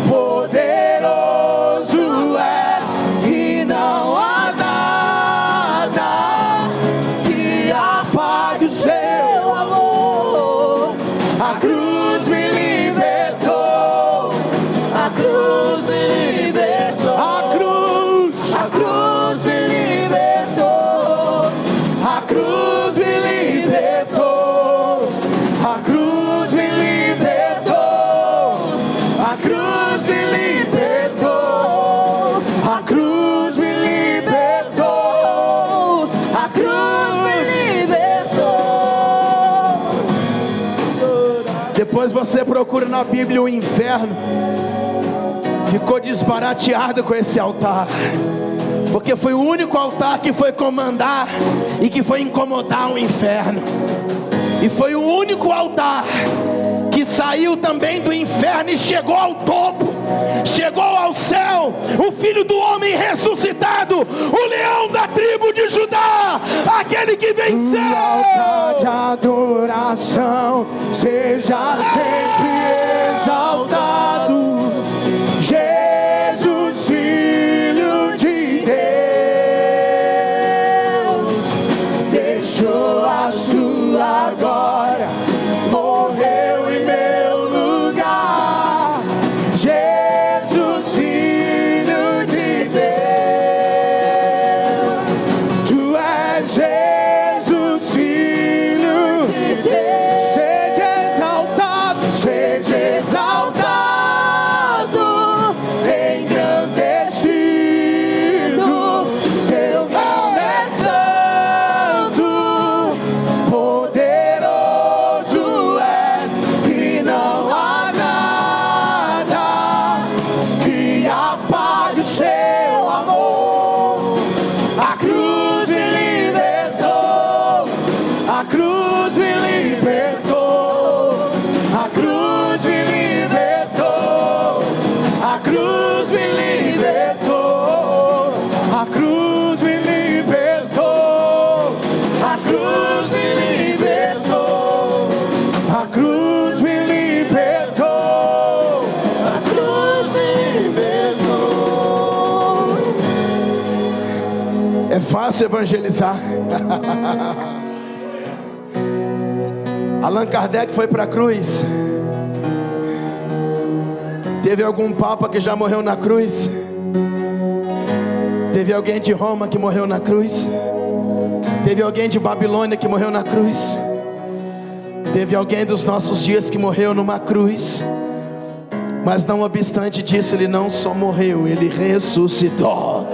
poderoso é, e não há nada que apague o seu amor. A cruz me libertou, a cruz me libertou, a cruz me libertou, a cruz me libertou, a cruz me libertou, a cruz me libertou, a cruz me libertou, a cruz me libertou. Depois você procura na Bíblia o inferno. Ficou desbarateado com esse altar, porque foi o único altar que foi comandar e que foi incomodar o inferno. E foi o único altar que saiu também do inferno e chegou ao topo, chegou ao céu. O Filho do Homem ressuscitado, o leão da tribo de Judá, aquele que venceu. O altar de adoração seja sempre exaltado. Jesus, Filho de Deus, deixou a sua glória, morreu em meu lugar. Jesus, Filho de Deus, Tu és Jesus, Filho de Deus. Seja exaltado, seja exaltado, engrandecido, Teu nome é santo, poderoso és, e não há nada que apague o seu amor. A cruz me libertou, a cruz me libertou, a cruz me libertou, a cruz me libertou, a cruz me libertou, a cruz me libertou, a cruz me libertou, a cruz me libertou. É fácil evangelizar. Allan Kardec foi para a cruz. Teve algum papa que já morreu na cruz? Teve alguém de Roma que morreu na cruz? Teve alguém de Babilônia que morreu na cruz? Teve alguém dos nossos dias que morreu numa cruz? Mas não obstante disso, ele não só morreu, ele ressuscitou.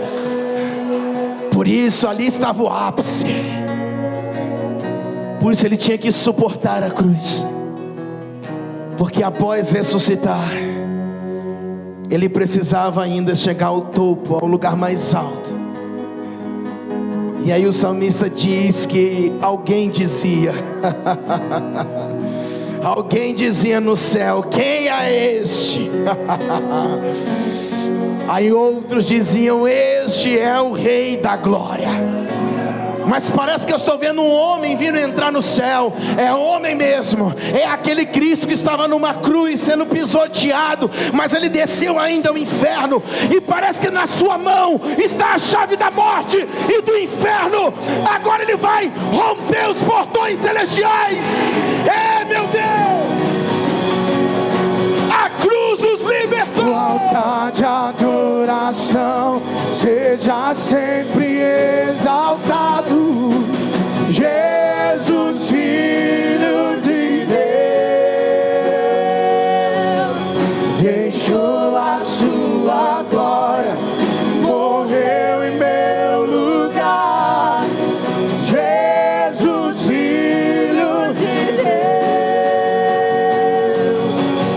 Por isso ali estava o ápice. Por isso ele tinha que suportar a cruz, porque após ressuscitar, ele precisava ainda chegar ao topo, ao lugar mais alto. E aí o salmista diz que alguém dizia alguém dizia no céu: quem é este? Aí outros diziam: este é o Rei da Glória. Mas parece que eu estou vendo um homem vindo entrar no céu. É homem mesmo, é aquele Cristo que estava numa cruz sendo pisoteado, mas ele desceu ainda ao inferno, e parece que na sua mão está a chave da morte e do inferno. Agora ele vai romper os portões celestiais. É, meu Deus, a cruz nos libertou. O altar de adoração seja sempre exaltado. Jesus, Filho de Deus, deixou a sua glória, morreu em meu lugar. Jesus, Filho de Deus,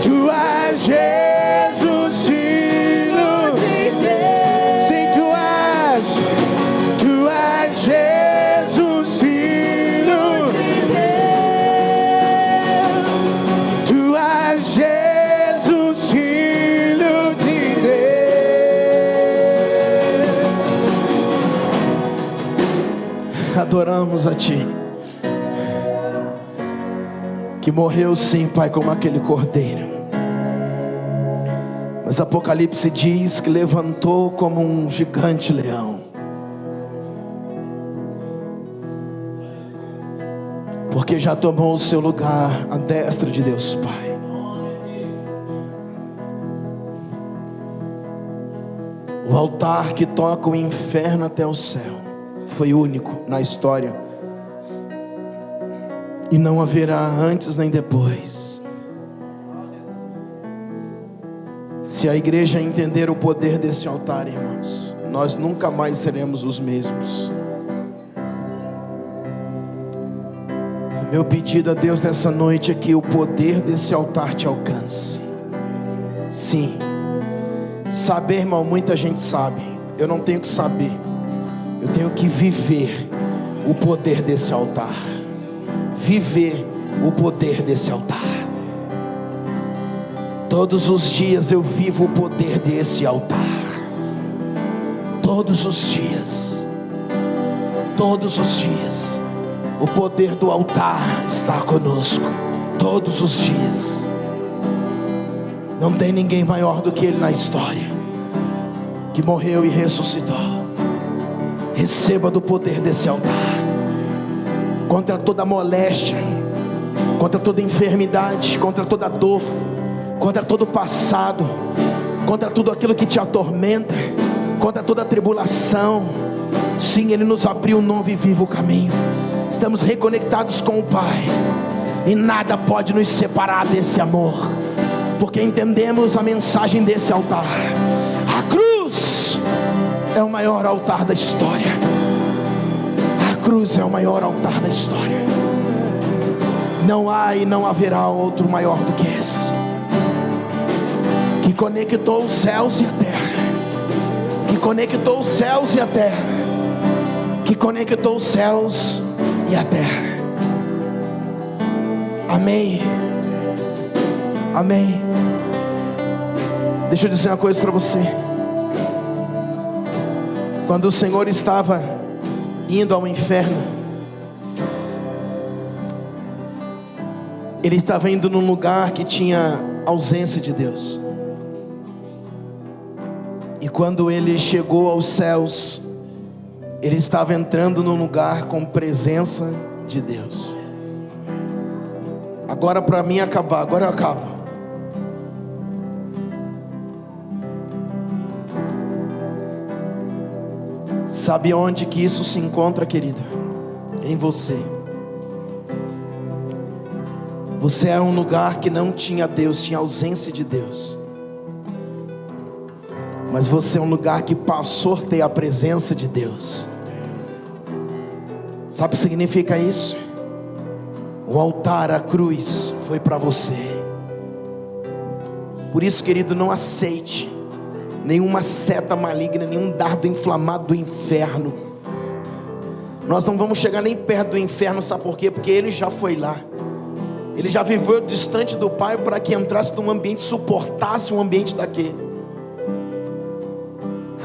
Tu és Jesus, Filho de Deus. Sim, Tu és Jesus, Filho de Deus. Tu és Jesus, Filho de Deus. Adoramos a Ti, que morreu sim, Pai, como aquele cordeiro, mas Apocalipse diz que levantou como um gigante leão, porque já tomou o seu lugar à destra de Deus Pai. O altar que toca o inferno até o céu foi único na história, e não haverá antes nem depois. Se a igreja entender o poder desse altar, irmãos, nós nunca mais seremos os mesmos. Meu pedido a Deus nessa noite é que o poder desse altar te alcance. Sim, saber, irmão, muita gente sabe. Eu não tenho que saber, eu tenho que viver o poder desse altar. Viver o poder desse altar. Todos os dias eu vivo o poder desse altar. Todos os dias. Todos os dias. O poder do altar está conosco. Todos os dias. Não tem ninguém maior do que Ele na história, que morreu e ressuscitou. Receba do poder desse altar. Contra toda moléstia, contra toda enfermidade, contra toda dor, contra todo passado, contra tudo aquilo que te atormenta, contra toda tribulação. Sim, Ele nos abriu um novo e vivo caminho. Estamos reconectados com o Pai, e nada pode nos separar desse amor, porque entendemos a mensagem desse altar. A cruz é o maior altar da história. A cruz é o maior altar da história. Não há e não haverá outro maior do que esse, que conectou os céus e a terra, que conectou os céus e a terra, que conectou os céus e a terra. Amém. Amém. Deixa eu dizer uma coisa para você. Quando o Senhor estava indo ao inferno, Ele estava indo num lugar que tinha ausência de Deus. E quando Ele chegou aos céus, Ele estava entrando num lugar com presença de Deus. Agora, para mim acabar, agora eu acabo. Sabe onde que isso se encontra, querido? Em você. Você é um lugar que não tinha Deus, tinha ausência de Deus. Mas você é um lugar que passou a ter a presença de Deus. Sabe o que significa isso? O altar, a cruz, foi para você. Por isso, querido, não aceite nenhuma seta maligna, nenhum dardo inflamado do inferno. Nós não vamos chegar nem perto do inferno, sabe por quê? Porque Ele já foi lá. Ele já viveu distante do Pai para que entrasse num ambiente, suportasse um ambiente daquele.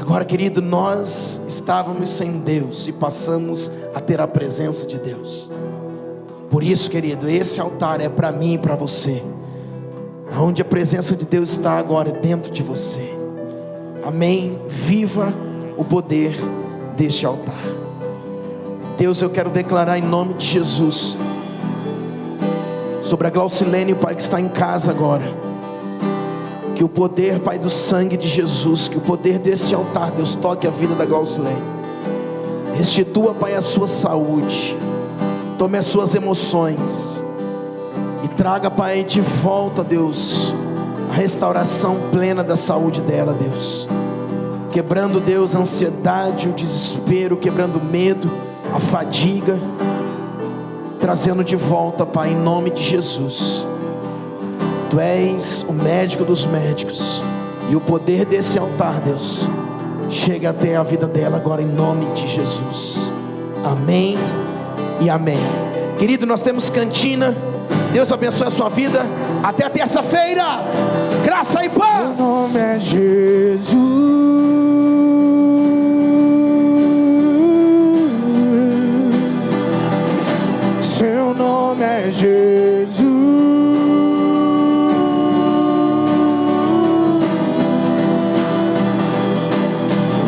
Agora, querido, nós estávamos sem Deus e passamos a ter a presença de Deus. Por isso, querido, esse altar é para mim e para você. Onde a presença de Deus está agora, dentro de você. Amém? Viva o poder deste altar. Deus, eu quero declarar em nome de Jesus, sobre a Glaucilene, Pai, que está em casa agora, que o poder, Pai, do sangue de Jesus, que o poder desse altar, Deus, toque a vida da Glaucilene. Restitua, Pai, a sua saúde. Tome as suas emoções e traga, Pai, de volta, Deus, a restauração plena da saúde dela, Deus. Quebrando, Deus, a ansiedade, o desespero, quebrando o medo, a fadiga, trazendo de volta, Pai, em nome de Jesus. Tu és o médico dos médicos, e o poder desse altar, Deus, chega até a vida dela agora, em nome de Jesus. Amém e amém. Querido, nós temos cantina. Deus abençoe a sua vida. Até terça-feira. Graça e paz. Meu nome é Jesus. Seu nome é Jesus.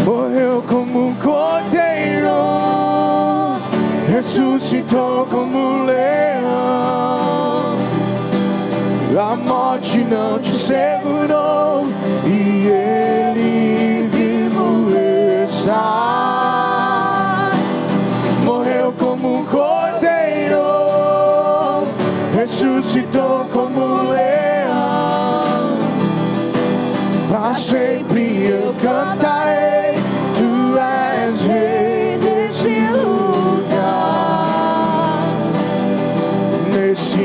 Morreu como um cordeiro, ressuscitou como um leão. A morte não te segurou, e Ele vivo está. Morreu como um cordeiro, ressuscitou como um leão. Para sempre eu cantarei, Tu és rei nesse lugar, nesse lugar.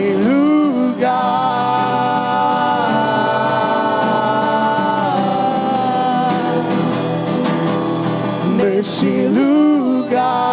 Nesse lugar.